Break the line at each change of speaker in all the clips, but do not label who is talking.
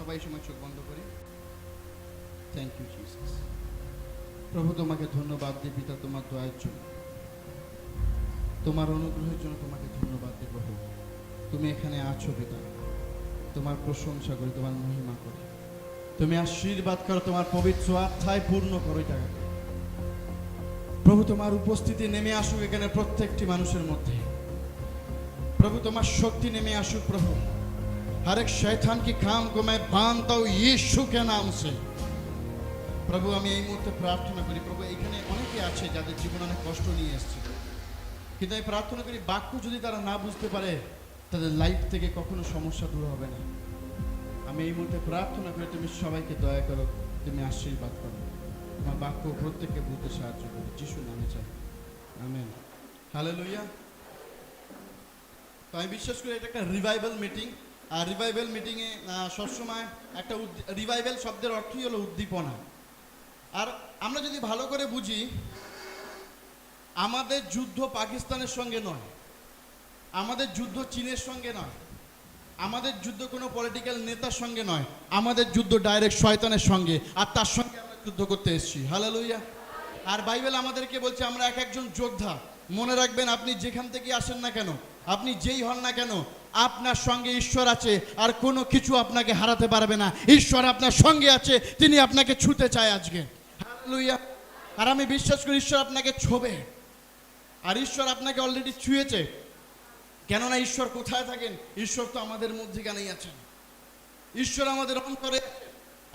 সবাই সময় চোখ বন্ধ করি। Thank you Jesus. প্রভু তোমাকে ধন্যবাদ দিই পিতা তোমার দয়ার জন্য, তোমার অনুগ্রহের জন্য তোমাকে ধন্যবাদ দিই প্রভু। তুমি এখানে আছো পিতা, তোমার প্রশংসা করি, তোমার মহিমা করি, তুমি আশীর্বাদ করো, তোমার পবিত্র আত্মায় পূর্ণ করো এই জায়গাকে। প্রভু তোমার উপস্থিতি নেমে আসুক এখানে প্রত্যেকটি মানুষের মধ্যে। प्रभु तुम्हारा शक्ति नेमे आसुक प्रभु, हर एक शैतान की काम को मैं बांधता हूँ यीशु के नाम से। प्रभु আমি এই মুহূর্তে প্রার্থনা করি প্রভু, এখানে অনেকে আছে যাদের জীবনে অনেক কষ্ট নিয়ে এসেছে, কিন্তু আমি প্রার্থনা করি বাক্য যদি তারা না বুঝতে পারে তাদের লাইফ থেকে কখনো সমস্যা দূর হবে না। আমি এই মুহূর্তে প্রার্থনা করি তুমি সবাইকে দয়া করো, তুমি আশীর্বাদ করো, তোমার বাক্য প্রত্যেককে বুঝতে সাহায্য করো, যিশুর নামে চাই, আমেন, হালেলুয়া। তো আমি বিশ্বাস করি এটা একটা রিভাইভাল মিটিং, আর রিভাইভাল মিটিংয়ে সবসময় একটা রিভাইভাল শব্দের অর্থই হলো উদ্দীপনা। আর আমরা যদি ভালো করে বুঝি, আমাদের যুদ্ধ পাকিস্তানের সঙ্গে নয়, আমাদের যুদ্ধ চীনের সঙ্গে নয়, আমাদের যুদ্ধ কোনো পলিটিক্যাল নেতার সঙ্গে নয়, আমাদের যুদ্ধ ডাইরেক্ট শয়তানের সঙ্গে, আর তার সঙ্গে আমরা যুদ্ধ করতে এসেছি, হালেলুয়া। আর বাইবেল আমাদেরকে বলছে আমরা এক একজন যোদ্ধা। মনে রাখবেন, আপনি যেখান থেকে আসেন না কেন, আপনি যেই হন না কেন, আপনার সঙ্গে ঈশ্বর আছে, আর কোনো কিছু আপনাকে হারাতে পারবে না। ঈশ্বর আপনার সঙ্গে আছে, তিনি আপনাকে ছুঁতে চায় আজকে, হালেলুয়া। আর আমি বিশ্বাস করি ঈশ্বর আপনাকে ছোবে, আর ঈশ্বর আপনাকে অলরেডি ছুঁয়েছে। কেননা ঈশ্বর কোথায় থাকেন? ঈশ্বর তো আমাদের মধ্যেখানেই আছেন, ঈশ্বর আমাদের অন্তরে।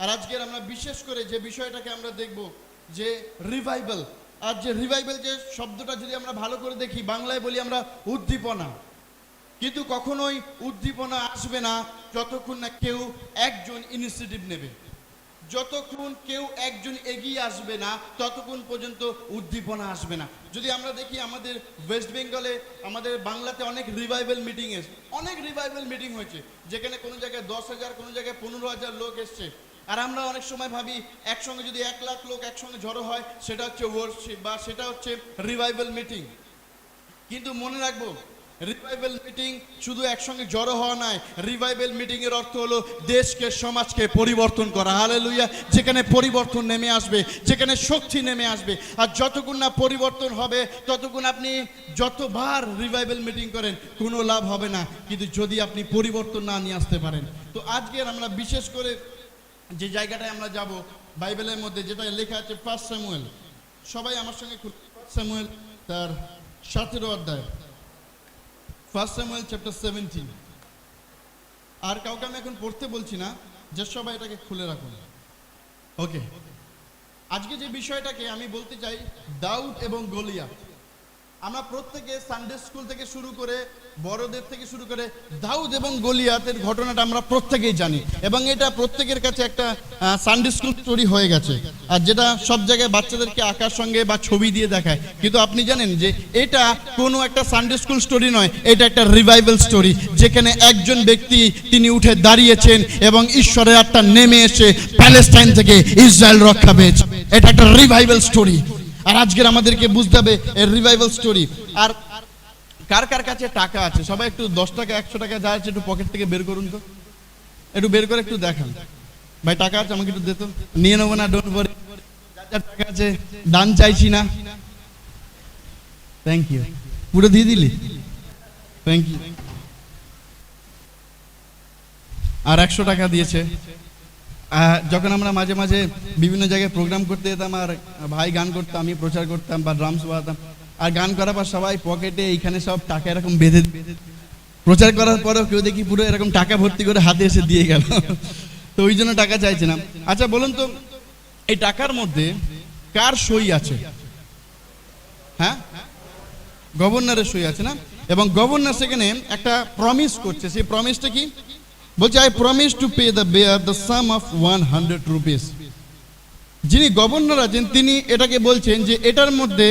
আর আজকের আমরা বিশেষ করে যে বিষয়টাকে আমরা দেখব যে রিভাইভাল, আর যে রিভাইভাল যে শব্দটা যদি আমরা ভালো করে দেখি, বাংলায় বলি আমরা উদ্দীপনা, কিন্তু কখনোই উদ্দীপনা আসবে না যতক্ষণ না কেউ একজন ইনিশিয়েটিভ নেবে, যতক্ষণ কেউ একজন এগিয়ে আসবে না ততক্ষণ পর্যন্ত উদ্দীপনা আসবে না। যদি আমরা দেখি আমাদের ওয়েস্ট বেঙ্গলে, আমাদের বাংলাতে অনেক রিভাইভাল মিটিং এসে, অনেক রিভাইভাল মিটিং হয়েছে, যেখানে কোনো জায়গায় 10,000, কোনো জায়গায় 15,000 লোক এসছে। আর আমরা অনেক সময় ভাবি একসঙ্গে যদি 1 লাখ লোক একসঙ্গে জড়ো হয় সেটা হচ্ছে ওয়ার্শিপ বা সেটা হচ্ছে রিভাইভাল মিটিং। কিন্তু মনে রাখবো, রিভাইভাল মিটিং শুধু একসঙ্গে জড়ো হওয়া নয়, রিভাইভাল মিটিং এর অর্থ হলো দেশকে, সমাজকে পরিবর্তন করা, হালেলুয়া। যেখানে পরিবর্তন নেমে আসবে, যেখানে শক্তি নেমে আসবে। আর যতক্ষণ না পরিবর্তন হবে ততক্ষণ আপনি যতবার রিভাইভাল মিটিং করেন কোনো লাভ হবে না, কিন্তু যদি আপনি পরিবর্তন না নিয়ে আসতে পারেন। তো আজকের আমরা বিশেষ করে যে জায়গাটায় আমরা যাব, বাইবেলের মধ্যে যেটা লেখা আছে 1 স্যামুয়েল, সবাই আমার সঙ্গে 1 স্যামুয়েল তার 17 অধ্যায়, 1 স্যামুয়েল চ্যাপ্টার 17। আর কাউকে আমি এখন পড়তে বলছি না, যে সবাই এটাকে খুলে রাখুন, ওকে। আজকে যে বিষয়টাকে আমি বলতে চাই, দাউদ এবং গলিয়াত। আমরা প্রত্যেকে সানডে স্কুল থেকে শুরু করে বড়দের থেকে শুরু করে দাউদ এবং গলিয়াতের ঘটনাটা আমরা প্রত্যেকেই জানি, এবং এটা প্রত্যেকের কাছে একটা সানডে স্কুল স্টোরি হয়ে গেছে, আর যেটা সব জায়গায় বাচ্চাদেরকে আঁকার সঙ্গে বা ছবি দিয়ে দেখায়। কিন্তু আপনি জানেন যে এটা কোনো একটা সানডে স্কুল স্টোরি নয়, এটা একটা রিভাইভাল স্টোরি, যেখানে একজন ব্যক্তি তিনি উঠে দাঁড়িয়েছেন এবং ঈশ্বরের আত্মা নেমে এসে প্যালেস্টাইন থেকে ইসরায়েল রক্ষা পেয়েছে। এটা একটা রিভাইভাল স্টোরি। আর আজকের আমাদেরকে বুঝতে হবে এর রিভাইভাল স্টোরি। আর কার কার কাছে টাকা আছে? সবাই একটু 10 টাকা 100 টাকা যা আছে একটু পকেট থেকে বের করুন তো, একটু বের করে একটু দেখান। ভাই টাকা আছে, আমাকে একটু দে তো, নিয়ে নেবো না, ডোন্ট ওয়ারি। যার টাকা আছে দান চাইছি না, থ্যাংক ইউ। পুরো দিয়ে দিলি, থ্যাংক ইউ। আর 100 টাকা দিয়েছে। যখন আমরা মাঝে মাঝে বিভিন্ন জায়গায় প্রোগ্রাম করতে যেতাম, আর ভাই গান করতাম, আমি প্রচার করতাম বা ড্রামস বাজাতাম, আর গান করার পর সবাই পকেটে এইখানে সব টাকা এরকম বেঁধে, প্রচার করার পরেও কেউ দেখি পুরো এরকম টাকা ভর্তি করে হাতে এসে দিয়ে গেল। তো ওই জন্য টাকা চাইছিলাম। আচ্ছা বলুন তো, এই টাকার মধ্যে কার সই আছে? হ্যাঁ, গভর্নরের সই আছে না? এবং গভর্নর সেখানে একটা প্রমিস করছে। সেই প্রমিসটা কি বলছে? I promise to pay the bearer the sum of 100 rupees. যিনি গভর্নর আছেন তিনি এটাকে বলছেন যে এটার মধ্যে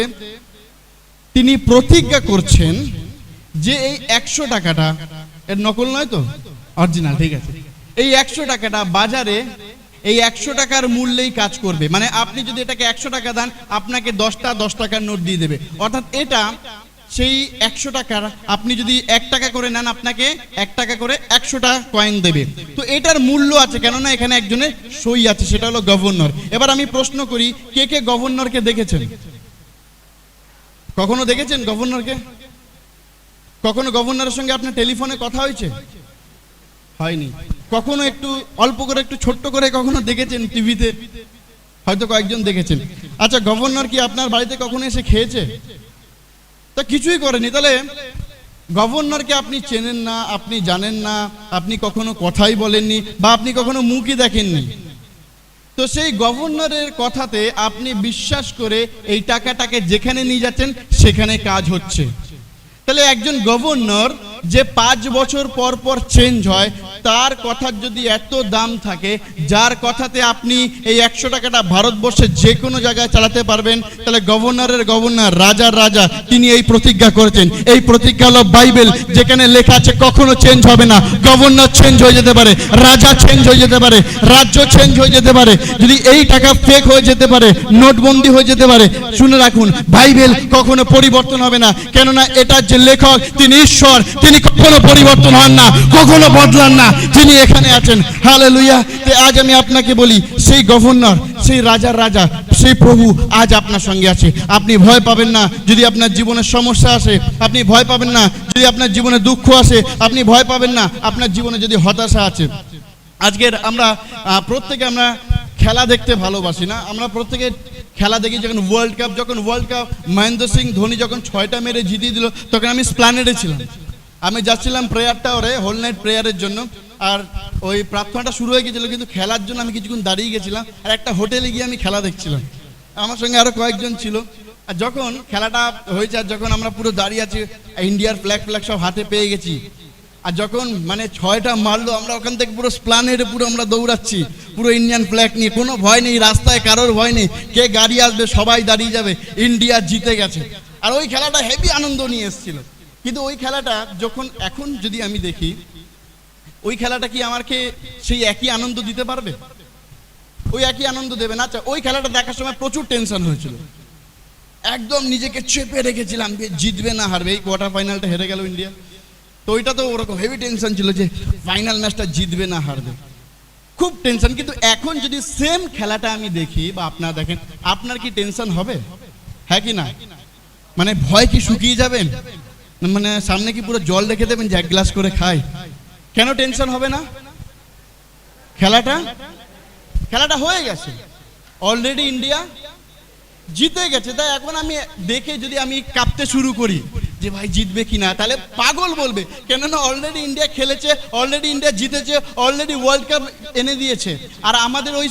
তিনি প্রতিজ্ঞা করছেন যে এই 100 টাকাটা, এর নকল নয় তো, অরিজিনাল, ঠিক আছে, এই 100 টাকাটা বাজারে এই 100 টাকার মূল্যেই কাজ করবে। মানে আপনি যদি এটাকে 100 টাকা দেন, আপনাকে 10টা 10 টাকার নোট দিয়ে দেবে। অর্থাৎ এটা সেই 100 টাকার আপনি যদি 1 টাকা করে নেন, আপনাকে 1 টাকা করে 100টা কয়েন দেবে। তো এটার মূল্য আছে, কেননা এখানে একজনের সই আছে, সেটা হলো গভর্নর। এবার আমি প্রশ্ন করি, কে কে গভর্নরকে দেখেছেন? কখনো দেখেছেন গভর্নরকে? কখনো গভর্নরের সঙ্গে আপনার টেলিফোনে কথা হয়েছে? হয়নি। কখনো একটু অল্প করে, একটু ছোট্ট করে কখনো দেখেছেন টিভিতে? হয়তো কয়েকজন দেখেছেন। আচ্ছা, গভর্নর কি আপনার বাড়িতে কখনো এসে খেয়েছে? তা কিছুই করেনি। তাহলে গভর্নরকে আপনি চেনেন না, আপনি জানেন না, আপনি কখনো কথাই বলেননি, বা আপনি কখনো মুখই দেখেননি। তো সেই গভর্নরের কথাতে আপনি বিশ্বাস করে এই টাকাটাকে যেখানে নিয়ে যাচ্ছেন সেখানে কাজ হচ্ছে। তাহলে একজন গভর্নর যে 5 বছর পর পর চেঞ্জ হয়, তার কথার যদি এত দাম থাকে, যার কথাতে আপনি এই 100 টাকাটা ভারতবর্ষে যে কোনো জায়গায় চালাতে পারবেন, তাহলে গভর্নরের গভর্নর, রাজার রাজা, তিনি এই প্রতিজ্ঞা করেছেন। এই প্রতিজ্ঞা হলো বাইবেল, যেখানে লেখা আছে কখনো চেঞ্জ হবে না। গভর্নর চেঞ্জ হয়ে যেতে পারে, রাজা চেঞ্জ হয়ে যেতে পারে, রাজ্য চেঞ্জ হয়ে যেতে পারে, যদি এই টাকা ফেক হয়ে যেতে পারে, নোটবন্দি হয়ে যেতে পারে। শুনে রাখুন, বাইবেল কখনো পরিবর্তন হবে না, কেননা এটার যে লেখক তিনি ঈশ্বর, তিনি কখনো পরিবর্তন হন না, কখনো বদলান না, তিনি এখানে আছেন। হালেলুয়া। আজ আমি আপনাকে বলি, সেই গভর্নর, সেই রাজার রাজা, সেই প্রভু আজ আপনার সঙ্গে আছে। আপনি ভয় পাবেন না যদি আপনার জীবনে সমস্যা আসে, আপনি ভয় পাবেন না যদি আপনার জীবনে দুঃখ আসে, আপনি ভয় পাবেন না আপনার জীবনে যদি হতাশা আছে। আজকের আমরা প্রত্যেকে আমরা খেলা দেখতে ভালোবাসি না? আমরা প্রত্যেকে খেলা দেখি। যখন ওয়ার্ল্ড কাপ মহেন্দ্র সিং ধোনি যখন 6টা মেরে জিতিয়ে দিল, তখন আমি স্প্ল্যানেডে ছিলাম। আমি যাচ্ছিলাম প্রেয়ার টাওয়ারে হোল নাইট প্রেয়ারের জন্য, আর ওই প্রার্থনাটা শুরু হয়ে গেছিলো, কিন্তু খেলার জন্য আমি কিছুক্ষণ দাঁড়িয়ে গেছিলাম, আর একটা হোটেলে গিয়ে আমি খেলা দেখছিলাম। আমার সঙ্গে আরো কয়েকজন ছিল। আর যখন খেলাটা হয়েছে, আর যখন আমরা পুরো দাঁড়িয়ে আছি, ইন্ডিয়ার ফ্ল্যাগ সব হাতে পেয়ে গেছি, আর যখন মানে 6টা মারলো, আমরা ওখান থেকে পুরো স্প্ল্যানেডে পুরো আমরা দৌড়াচ্ছি, পুরো ইন্ডিয়ান ফ্ল্যাগ নিয়ে, কোনো ভয় নেই, রাস্তায় কারোর ভয় নেই, কে গাড়ি আসবে সবাই দাঁড়িয়ে যাবে, ইন্ডিয়া জিতে গেছে। আর ওই খেলাটা হেভি আনন্দ নিয়ে এসেছিল। কিন্তু ওই খেলাটা যখন এখন যদি আমি দেখি, ওই খেলাটা কি আমাকে সেই একই আনন্দ দিতে পারবে? ওই একই আনন্দ দেবে না। আচ্ছা, ওই খেলাটা দেখার সময় প্রচুর টেনশন হয়েছিল, একদম নিজেকে চেপে রেখেছিলাম যে জিতবে না হারবে। এই কোয়ার্টার ফাইনালটা হেরে গেল ইন্ডিয়া, তো ওইটা তো ওরকম হেভি টেনশন ছিল যে ফাইনাল ম্যাচটা জিতবে না হারবে, খুব টেনশন। কিন্তু এখন যদি সেম খেলাটা আমি দেখি বা আপনারা দেখেন, আপনার কি টেনশন হবে? হ্যাঁ কি না? মানে ভয় কি শুকিয়ে যাবেন? মানে সামনে কি পুরো জল রেখে দেবেন যে 1 গ্লাস করে খাই? কেন টেনশন হবে না? খেলাটা হয়ে গেছে, অলরেডি ইন্ডিয়া জিতে গেছে। তাই এখন আমি দেখে যদি আমি কাঁপতে শুরু করি যে ভাই জিতবে কিনা, তাহলে পাগল বলবে, কেননা অলরেডি ইন্ডিয়া খেলেছে, অলরেডি ইন্ডিয়া জিতেছে, অলরেডি ওয়ার্ল্ড কাপ এনে দিয়েছে। আর আমাদের ওই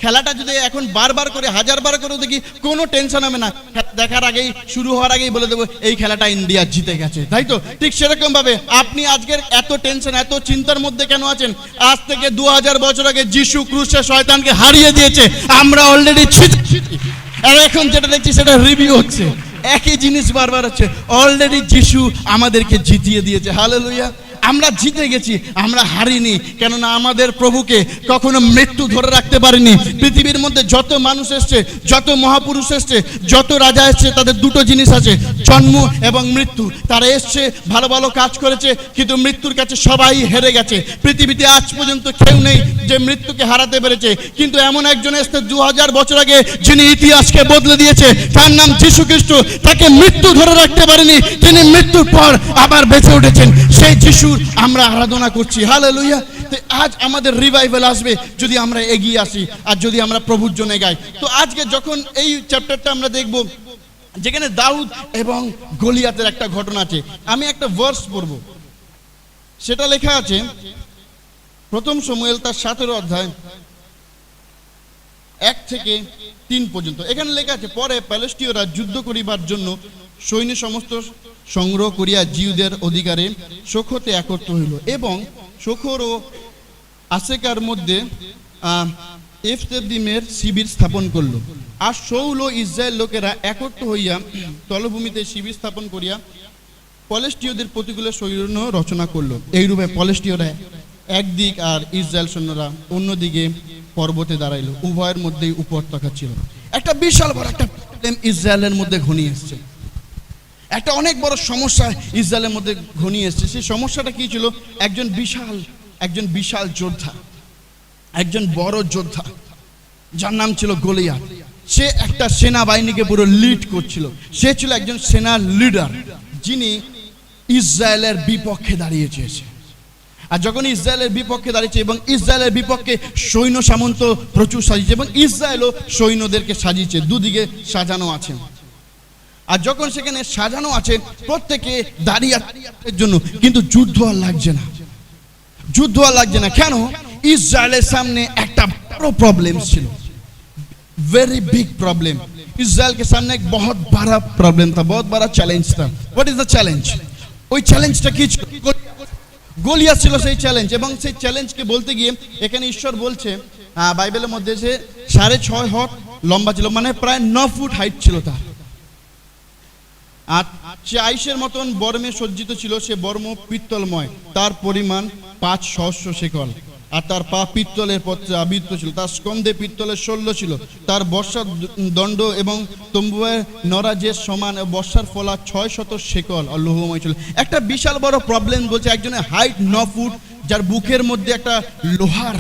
খেলাটা যদি এখন বারবার করে, 1000 বার করে দেখি, কোনো টেনশন হবে না। দেখার আগেই, শুরু হওয়ার আগেই বলে দেবো এই খেলাটা ইন্ডিয়া জিতে গেছে, তাই তো? ঠিক সেরকম ভাবে আপনি আজকের এত টেনশন, এত চিন্তার মধ্যে কেন আছেন? আজ থেকে 2000 বছর আগে যিশু ক্রুশে শয়তানকে হারিয়ে দিয়েছে, আমরা অলরেডি জিতেছি। আর এখন যেটা দেখছি সেটা রিভিউ হচ্ছে, একই জিনিস বারবার হচ্ছে। অলরেডি যিশু আমাদেরকে জিতিয়ে দিয়েছে। হালেলুয়া। আমরা জিতে গেছি, আমরা হারিনি, কেননা আমাদের প্রভুকে কখনো মৃত্যু ধরে রাখতে পারেনি। পৃথিবীর মধ্যে যত মানুষ এসছে, যত মহাপুরুষ এসছে, যত রাজা এসছে, তাদের দুটো জিনিস আছে, জন্ম এবং মৃত্যু। তারা এসছে, ভালো ভালো কাজ করেছে, কিন্তু মৃত্যুর কাছে সবাই হেরে গেছে। পৃথিবীতে আজ পর্যন্ত কেউ নেই যে মৃত্যুকে হারাতে পেরেছে, কিন্তু এমন একজন এসছে 2000 বছর আগে, যিনি ইতিহাসকে বদলে দিয়েছে। তার নাম যীশু খ্রিস্ট। তাকে মৃত্যু ধরে রাখতে পারেনি, তিনি মৃত্যুর পর আবার বেঁচে উঠেছেন। সেই যিশু আমরা আরাধনা করছি। হালেলুয়া। আজ আমাদের রিভাইভাল আসবে যদি আমরা এগিয়ে আসি, আর যদি আমরা প্রভুর জন্য গাই। তো আজকে যখন এই চ্যাপ্টারটা আমরা দেখব, যেখানে দাউদ এবং গলিয়াতের একটা ঘটনা আছে, আমি একটা ভার্স পড়ব, সেটা লেখা আছে 1 শমূয়েল তার 17 অধ্যায় 1 থেকে 3 পর্যন্ত। এখানে লেখা আছে, পরে প্যালেস্টীয়রা যুদ্ধ করিবার জন্য সৈন্য সমস্ত সংগ্রহ করিয়া জিউদের অধিকারে সোখতে একত্র হইল, এবং সোখর ও আশেকার মধ্যে এফতেদিমের শিবির স্থাপন করলো। আর শৌল ও ইসরায়েল লোকেরা একত্র হইয়া তলভূমিতে শিবির স্থাপন করিয়া পলেষ্টীয়দের প্রতিকূলে সৈন্য রচনা করলো। এইরূপে পলেষ্টীয়রা একদিক আর ইসরায়েল সৈন্যরা অন্যদিকে পর্বতে দাঁড়াইলো, উভয়ের মধ্যেই উপত্যকা ছিল। একটা বিশাল বড় একটা ইসরায়েলের মধ্যে ঘনিয়ে এসছে। একটা অনেক বড় সমস্যা ইসরায়েলের মধ্যে ঘনিয়ে এসেছে। সেই সমস্যাটা কি ছিল? একজন বিশাল যোদ্ধা, একজন বড় যোদ্ধা, যার নাম ছিল গলিয়াত। সে একটা সেনাবাহিনীকে পুরো লিড করছিল। সে ছিল একজন সেনার লিডার, যিনি ইসরায়েলের বিপক্ষে দাঁড়িয়েছে। আর যখন ইসরায়েলের বিপক্ষে দাঁড়িয়েছে এবং ইসরায়েলের বিপক্ষে সৈন্য সামন্ত প্রচুর সাজিয়েছে, এবং ইসরায়েলও সৈন্যদেরকে সাজিয়েছে, দুদিকে সাজানো আছে। আর যখন সেখানে সাজানো আছে প্রত্যেকে দাঁড়িয়ে জন্য, কিন্তু যুদ্ধ আর লাগছে না। কেন? ইসরায়েলের সামনে একটা বড় প্রবলেম ছিল, वेरी बिग प्रॉब्लम। इजराइल के सामने एक बहुत बड़ा प्रॉब्लम था, बहुत बड़ा चैलेंज था। What is the challenge? ওই চ্যালেঞ্জটা কি ছিল? গলিয়াত ছিল সেই চ্যালেঞ্জ। এবং সেই চ্যালেঞ্জকে বলতে গিয়ে এখানে ঈশ্বর বলছে, বাইবেলের মধ্যে, যে 6.5 হাত লম্বা ছিল, মানে প্রায় 9 ফুট হাইট ছিল তার। আর সে আইসের মতন বর্মে সজ্জিত ছিল। সে বর্ম পিত্তলময়, তার পরিমাণ 5 সহস্র শেকল। আর তার পা পিত্তলের পত্রে আবৃত ছিল, তার স্কন্ধে পিত্তলের শল্য ছিল। তার বর্ষার দণ্ড এবং তম্বুয়ের নরাজের সমান, বর্ষার ফলা 600 শেকল আর লৌহময় ছিল। একটা বিশাল বড় প্রবলেম বলছে, একজনের হাইট 9 ফুট, যার বুকের মধ্যে একটা লোহার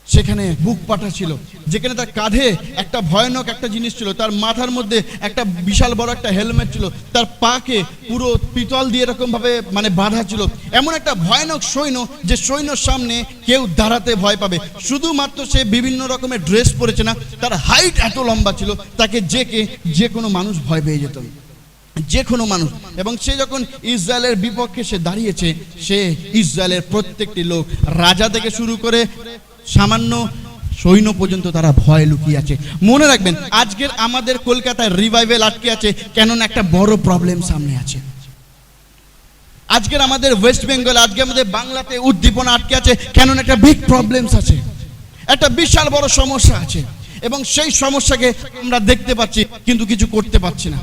সেখানে বুক পাটা ছিল, যেখানে তার কাঁধে একটা ভয়ানক একটা জিনিস ছিল, তার মাথার মধ্যে একটা বিশাল বড় একটা হেলমেট ছিল, তার পাকে পুরো পিতল দিয়ে এরকম ভাবে মানে বাঁধা ছিল। এমন একটা ভয়ানক সৈন্য, যে সৈন্যর সামনে কেউ দাঁড়াতে ভয় পাবে। শুধুমাত্র সে বিভিন্ন রকমের ড্রেস পরেছে না, তার হাইট এত লম্বা ছিল, তাকে যে কোনো মানুষ ভয় পেয়ে যেত, যে কোনো মানুষ। এবং সে যখন ইসরায়েলের বিপক্ষে সে দাঁড়িয়েছে, সে ইসরায়েলের প্রত্যেকটি লোক, রাজা থেকে শুরু করে সামান্য সৈন্য পর্যন্ত, তারা ভয় লুকিয়ে আছে। মনে রাখবেন, আজকের আমাদের কলকাতায় রিভাইভেল আটকে আছে, কেননা একটা বড় প্রবলেম সামনে আছে। আজকের আমাদের ওয়েস্ট বেঙ্গল, আজকে আমাদের বাংলাতে উদ্দীপনা আটকে আছে, কেননা একটা বিগ প্রবলেমস আছে, একটা বিশাল বড় সমস্যা আছে। এবং সেই সমস্যাকে আমরা দেখতে পাচ্ছি, কিন্তু কিছু করতে পারছি না।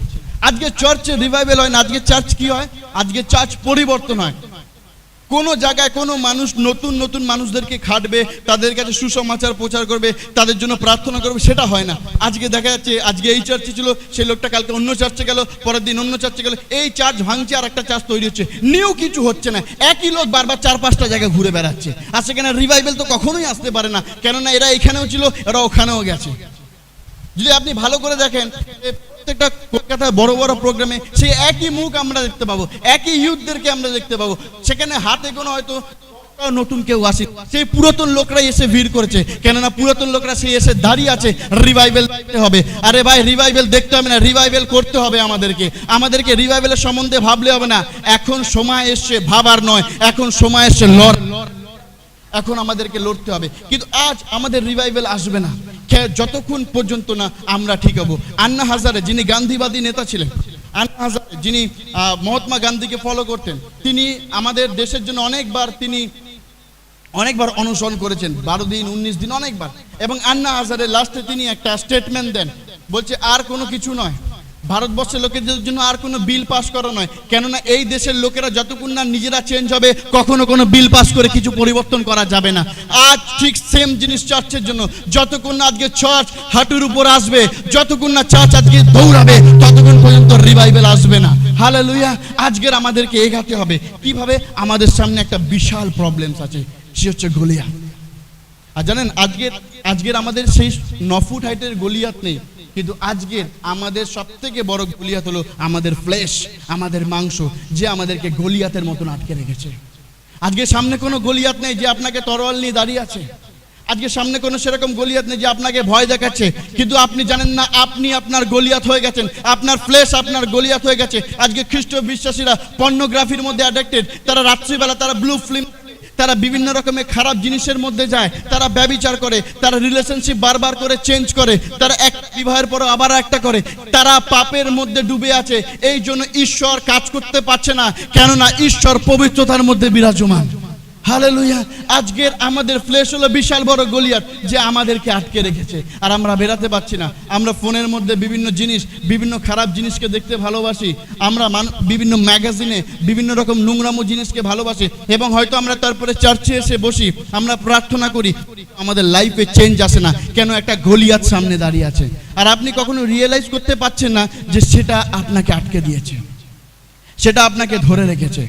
আজকে চার্চে রিভাইভেল হয় না, আজকে চার্চ কি হয়? আজকে চার্চ পরিবর্তন হয়। কোনো জায়গায় কোনো মানুষ নতুন মানুষদেরকে খাটবে, তাদের কাছে সুসমাচার প্রচার করবে, তাদের জন্য প্রার্থনা করবে, সেটা হয় না। আজকে দেখা যাচ্ছে, আজকে এই চার্চে ছিল, সেই লোকটা কালকে অন্য চার্চে গেল, পরের দিন অন্য চার্চে গেল, এই চার্চ ভাঙছে, আর একটা চার্চ তৈরি হচ্ছে, নিউ কিছু হচ্ছে না। একই লোক বারবার 4-5টা জায়গায় ঘুরে বেড়াচ্ছে। আর সেখানে রিভাইভেল তো কখনোই আসতে পারে না, কেননা এরা এখানেও ছিল, এরা ওখানেও গেছে। যদি আপনি ভালো করে দেখেন, প্রত্যেকটা কলকাতায় বড় বড় প্রোগ্রামে সেই একই মুখ আমরা দেখতে পাবো, একই ইউথদেরকে আমরা দেখতে পাবো। সেখানে হাতে কোনো হয়তো নতুন কেউ আসে, সেই পুরাতন লোকরাই এসে ভিড় করেছে, কেননা পুরাতন লোকরা সেই এসে দাঁড়িয়ে আছে, রিভাইভেল দেখতে হবে। আরে ভাই, রিভাইভেল দেখতে হবে না, রিভাইভেল করতে হবে। আমাদেরকে রিভাইভেলের সম্বন্ধে ভাবলে হবে না। এখন সময় এসছে ভাবার নয়, এখন সময় এসছে এখন আমাদেরকে লড়তে হবে। কিন্তু আজ আমাদের রিভাইভেল আসবে না যতক্ষণ পর্যন্ত না আমরা ঠিক হব। আন্না হাজারে, যিনি গান্ধীবাদী নেতা ছিলেন, আন্না হাজারে, যিনি মহাত্মা গান্ধীকে ফলো করতেন, তিনি আমাদের দেশের জন্য অনেকবার অনশন করেছেন, 12 দিন 19 দিন অনেকবার। এবং আন্না হাজারে লাস্টে তিনি একটা স্টেটমেন্ট দেন, বলছে আর কোনো কিছু নয়, ভারতবর্ষের লোকেদের জন্য আর কোনো বিল পাস করা নয়, কেননা এই দেশের লোকেরা যতক্ষণ না নিজেরা চেঞ্জ হবে, কখনো কোনো বিল পাস করে কিছু পরিবর্তন করা যাবে না। আজ ঠিক সেম জিনিস চার্চের জন্য, যতক্ষণ না আজকে চার্চ হাঁটুর উপর আসবে, যতক্ষণ না চার্চ আজকে দৌড়াবে, ততক্ষণ পর্যন্ত রিভাইভেল আসবে না। হালেলুয়া। আজকের আমাদেরকে এগাতে হবে। কিভাবে? আমাদের সামনে একটা বিশাল প্রবলেমস আছে, সে হচ্ছে গলিয়াত। আর জানেন, আজকের আমাদের সেই 9 ফুট হাইটের গলিয়াত নেই, কিন্তু আজকের আমাদের সবথেকে বড় গলিয়াত হলো আমাদের ফ্লেশ, আমাদের মাংস, যে আমাদেরকে গলিয়াতের মতন আটকে রেখেছে। আজকে সামনে কোনো গলিয়াত নেই যে আপনাকে তরোয়াল নিয়ে দাঁড়িয়ে আছে, আজকে সামনে কোনো সেরকম গলিয়াত নেই যে আপনাকে ভয় দেখাচ্ছে, কিন্তু আপনি জানেন না আপনি আপনার গলিয়াত হয়ে গেছেন, আপনার ফ্লেশ আপনার গলিয়াত হয়ে গেছে। আজকে খ্রিস্ট বিশ্বাসীরা পর্নোগ্রাফির মধ্যে অ্যাডিক্টেড, তারা রাত্রিবেলা তারা ব্লু ফিল্ম, তারা বিভিন্ন রকমের খারাপ জিনিসের মধ্যে যায়, তারা ব্যভিচার করে, তারা রিলেশনশিপ বারবার করে চেঞ্জ করে, তারা এক বিবাহের পর আবার একটা করে, তারা পাপের মধ্যে ডুবে আছে। এই জন্য ঈশ্বর কাজ করতে পারছে না, কেননা ঈশ্বর পবিত্রতার মধ্যে বিরাজমান। হালেলুয়া। আজকের আমাদের ফ্লেশ হলো বিশাল বড় গলিয়াত, যে আমাদেরকে আটকে রেখেছে আর আমরা বেরাতে পারছি না। আমরা ফোনের মধ্যে বিভিন্ন জিনিস, বিভিন্ন খারাপ জিনিসকে দেখতে ভালোবাসি। আমরা বিভিন্ন ম্যাগাজিনে বিভিন্ন রকম নোংরামো জিনিসকে ভালোবাসি, এবং হয়তো আমরা তারপরে চার্চে এসে বসি, আমরা প্রার্থনা করি, আমাদের লাইফে চেঞ্জ আসে না। কেন? একটা গলিয়াত সামনে দাঁড়িয়ে আছে, আর আপনি কখনো রিয়েলাইজ করতে পারছেন না যে সেটা আপনাকে আটকে দিয়েছে, সেটা আপনাকে ধরে রেখেছে।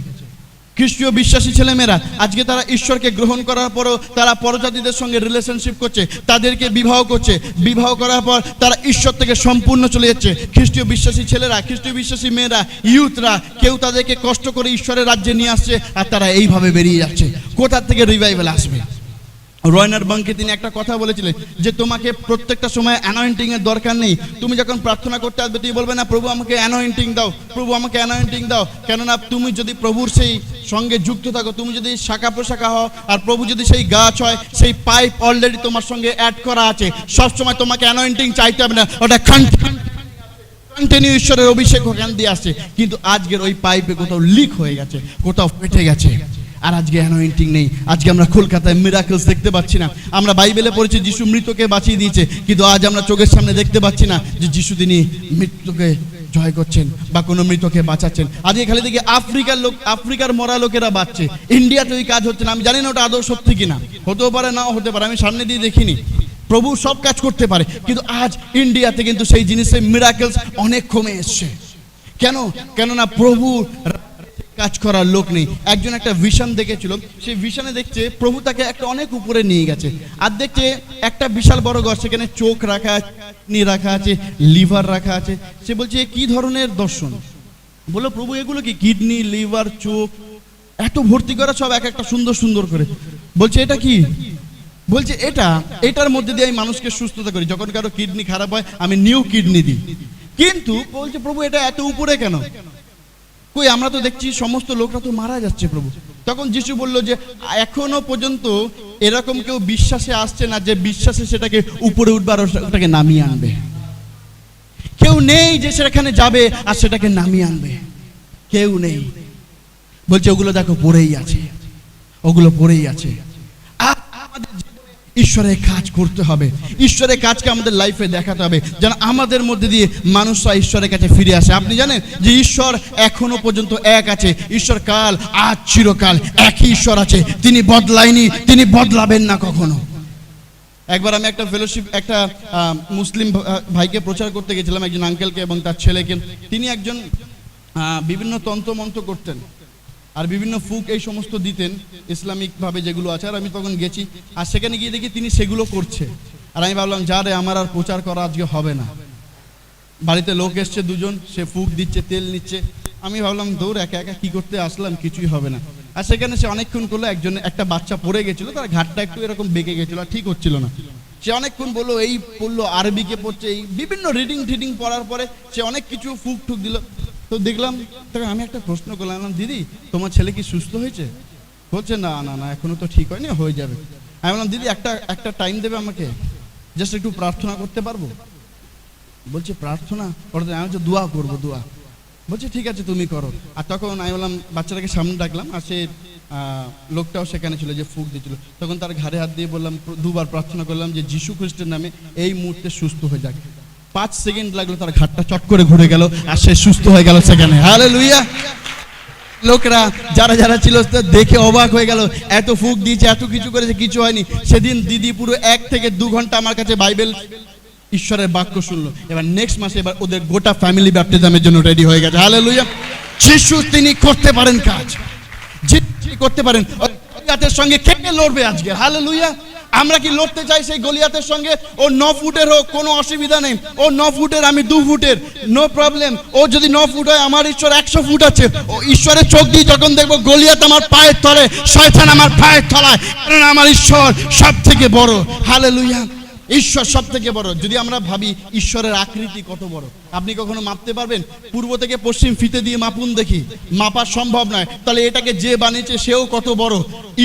খ্রিস্টীয় বিশ্বাসী ছেলেমেয়েরা আজকে তারা ঈশ্বরকে গ্রহণ করার পরও তারা পরজাতিদের সঙ্গে রিলেশনশিপ করছে, তাদেরকে বিবাহ করছে, বিবাহ করার পর তারা ঈশ্বর থেকে সম্পূর্ণ চলে যাচ্ছে। খ্রিস্টীয় বিশ্বাসী ছেলেরা, খ্রিস্টীয় বিশ্বাসী মেয়েরা, ইউথরা, কেউ তাদেরকে কষ্ট করে ঈশ্বরের রাজ্যে নিয়ে আসছে, আর তারা এইভাবে বেরিয়ে যাচ্ছে। কোথা থেকে রিভাইভাল আসবে? রয়নার বাঙ্কে তিনি একটা কথা বলেছিলেন যে তোমাকে প্রত্যেকটা সময় অ্যানয়েন্টিং এর দরকার নেই। তুমি যখন প্রার্থনা করতে আসবে তুমি বলবে না প্রভু আমাকে অ্যানয়েন্টিং দাও, প্রভু আমাকে অ্যানয়েন্টিং দাও। কেননা তুমি যদি প্রভুর সেই সঙ্গে যুক্ত থাকো, তুমি যদি শাখা প্রশাখা হও, আর প্রভু যদি সেই গাছ হয়, সেই পাইপ অলরেডি তোমার সঙ্গে অ্যাড করা আছে। সবসময় তোমাকে অ্যানয়েন্টিং চাইতে হবে না, ওটা কন্টিনিউ ঈশ্বরের অভিষেক ওখান দিয়ে আসছে। কিন্তু আজকের ওই পাইপে কোথাও লিক হয়ে গেছে, কোথাও ফেটে গেছে, আর আজকে অ্যানয়েন্টিং নেই। আজকে আমরা কলকাতায় মিরাকলস দেখতে পাচ্ছি না। আমরা বাইবেলে পড়েছি যিশু মৃতকে বাঁচিয়ে দিয়েছে, কিন্তু আজ আমরা চোখের সামনে দেখতে পাচ্ছি না যে যিশু তিনি মৃত্যুকে জয় করছেন বা কোনো মৃতকে বাঁচাচ্ছেন। আজকে খালি দেখি আফ্রিকার মরা লোকেরা বাঁচছে, ইন্ডিয়াতে ওই কাজ হচ্ছে না। আমি জানি না ওটা আদৌ সত্যি কিনা, হতেও পারে নাও হতে পারে, আমি সামনে দিয়ে দেখিনি। প্রভু সব কাজ করতে পারে, কিন্তু আজ ইন্ডিয়াতে কিন্তু সেই জিনিসের মিরাকলস অনেক কমে এসছে। কেন? কেননা প্রভু কাজ করার লোক নেই। একজন একটা ভিশন দেখেছিল, সেই ভিশনে দেখছে প্রভু তাকে একটা অনেক উপরে নিয়ে গেছে, আর দেখছে একটা বিশাল বড় ঘর, সেখানে চোখ রাখা আছে, কিডনি রাখা আছে, লিভার রাখা আছে। সে বলছে কি ধরনের দর্শন? বললো প্রভু এগুলো কি? কিডনি, লিভার, চোখ এত ভর্তি করা, সব এক একটা সুন্দর সুন্দর করে। বলছে এটা কি? বলছে এটার মধ্যে দিয়ে আমি মানুষকে সুস্থতা করি, যখন কারো কিডনি খারাপ হয় আমি নিউ কিডনি দিই। কিন্তু বলছে প্রভু এটা এত উপরে কেন? কই আমরা তো দেখছি সমস্ত লোকরা তো মারা যাচ্ছে প্রভু। তখন যিশু বলল যে এখনো পর্যন্ত এরকম কেউ বিশ্বাসে আসছে না যে বিশ্বাসে সেটাকে উপরে উঠবে আর ওটাকে নামিয়ে আনবে। কেউ নেই যে সেখানে যাবে আর সেটাকে নামিয়ে আনবে, কেউ নেই। বলছে ওগুলো দেখো পড়েই আছে, ওগুলো পড়েই আছে। আর আমাদের ঈশ্বরের কাজ করতে হবে, ঈশ্বরের কাজকে আমাদের লাইফে দেখাতে হবে, যেন আমাদের মধ্যে দিয়ে মানুষরা ঈশ্বরের কাছে ফিরে আসে। আপনি জানেন যে ঈশ্বর এখনো পর্যন্ত এক আছে। ঈশ্বর কাল আজ চিরকাল একই ঈশ্বর আছে, তিনি বদলায়নি, তিনি বদলাবেন না কখনো। একবার আমি একটা ফেলোশিপ, একটা মুসলিম ভাইকে প্রচার করতে গেছিলাম, একজন আঙ্কেলকে এবং তার ছেলেকে। তিনি একজন বিভিন্ন তন্ত্রমন্ত্র করতেন আর বিভিন্ন ফুক এই সমস্ত দিতেন ইসলামিকভাবে যেগুলো আছে। আর আমি তখন গেছি, আর সেখানে গিয়ে দেখি তিনি সেগুলো করছে। আর আমি ভাবলাম যা রে, আমার আর প্রচার করা আজকে হবে না। বাড়িতে লোক এসছে দুজন, সে ফুক দিচ্ছে, তেল নিচ্ছে। আমি ভাবলাম দৌড় একা একা কি করতে আসলাম, কিছুই হবে না। আর সেখানে সে অনেকক্ষণ করলো। একটা বাচ্চা পড়ে গেছিল, তার ঘাটটা একটু এরকম বেঁকে গেছিল, আর ঠিক হচ্ছিল না। সে অনেকক্ষণ বললো এই পড়লো, আরবিকে পড়ছে, এই বিভিন্ন রিডিং পড়ার পরে সে অনেক কিছু ফুক ঠুক দিল। তো দেখলাম, তখন আমি একটা প্রশ্ন করলাম, দিদি তোমার ছেলে কি সুস্থ হয়েছে? বলছে না না না এখনো তো ঠিক হয়নি, হয়ে যাবে। আমি বললাম দিদি একটা টাইম দেবে আমাকে, জাস্ট একটু প্রার্থনা করতে পারবো? বলছে প্রার্থনা করতে? আমি হচ্ছে দোয়া করবো, দোয়া। বলছে ঠিক আছে তুমি করো। আর তখন আমি বললাম, বাচ্চাটাকে সামনে ডাকলাম, আর সে লোকটাও সেখানে ছিল যে ফুক দিয়েছিল। তখন তার ঘাড়ে হাত দিয়ে বললাম, দুবার প্রার্থনা করলাম যে যিশু খ্রিস্টের নামে এই মুহূর্তে সুস্থ হয়ে যাক। 5 সেকেন্ড লাগলো, তার ঘাটটা চট করে ঘুরে গেল আর সে সুস্থ হয়ে গেল সেখানে। হালেলুয়া। লোকরা যারা ছিল দেখে অবাক হয়ে গেল, এত ফুক দিয়েছে, এত কিছু করেছে, কিছু হয়নি। সেদিন দিদি পুরো 1 থেকে 2 ঘন্টা আমার কাছে বাইবেল ঈশ্বরের বাক্য শুনলো। এবার নেক্সট মাসে এবার ওদের গোটা ফ্যামিলি ব্যাপটিজমের জন্য রেডি হয়ে গেছে। হালেলুয়া। যিশু তিনি করতে পারেন কাজ, যিনি করতে পারেন। গলিয়াতের সঙ্গে কে লড়বে আজকে? হালেলুয়া। আমরা কি লড়তে চাই সেই গলিয়াতের সঙ্গে? ও 9 ফুটের হোক, কোনো অসুবিধা নেই। ও 9 ফুটের, আমি 2 ফুটের, নো প্রবলেম। ও যদি 9 ফুট হয়, আমার ঈশ্বর 100 ফুট আছে। ও ঈশ্বরের চোখ দিয়ে যখন দেখবো গলিয়াত আমার পায়ের তলে, শয়তান আমার পায়ের তলায়, কারণ আমার ঈশ্বর সব থেকে বড়। হালেলুয়া। ঈশ্বর সব থেকে বড়। যদি আমরা ভাবি ঈশ্বরের আকৃতি কত বড়, আপনি কখনো মাপতে পারবেন? পূর্ব থেকে পশ্চিম ফিতে দিয়ে মাপুন দেখি, মাপা সম্ভব নয়। তাহলে এটাকে যে বানিয়েছে সেও কত বড়।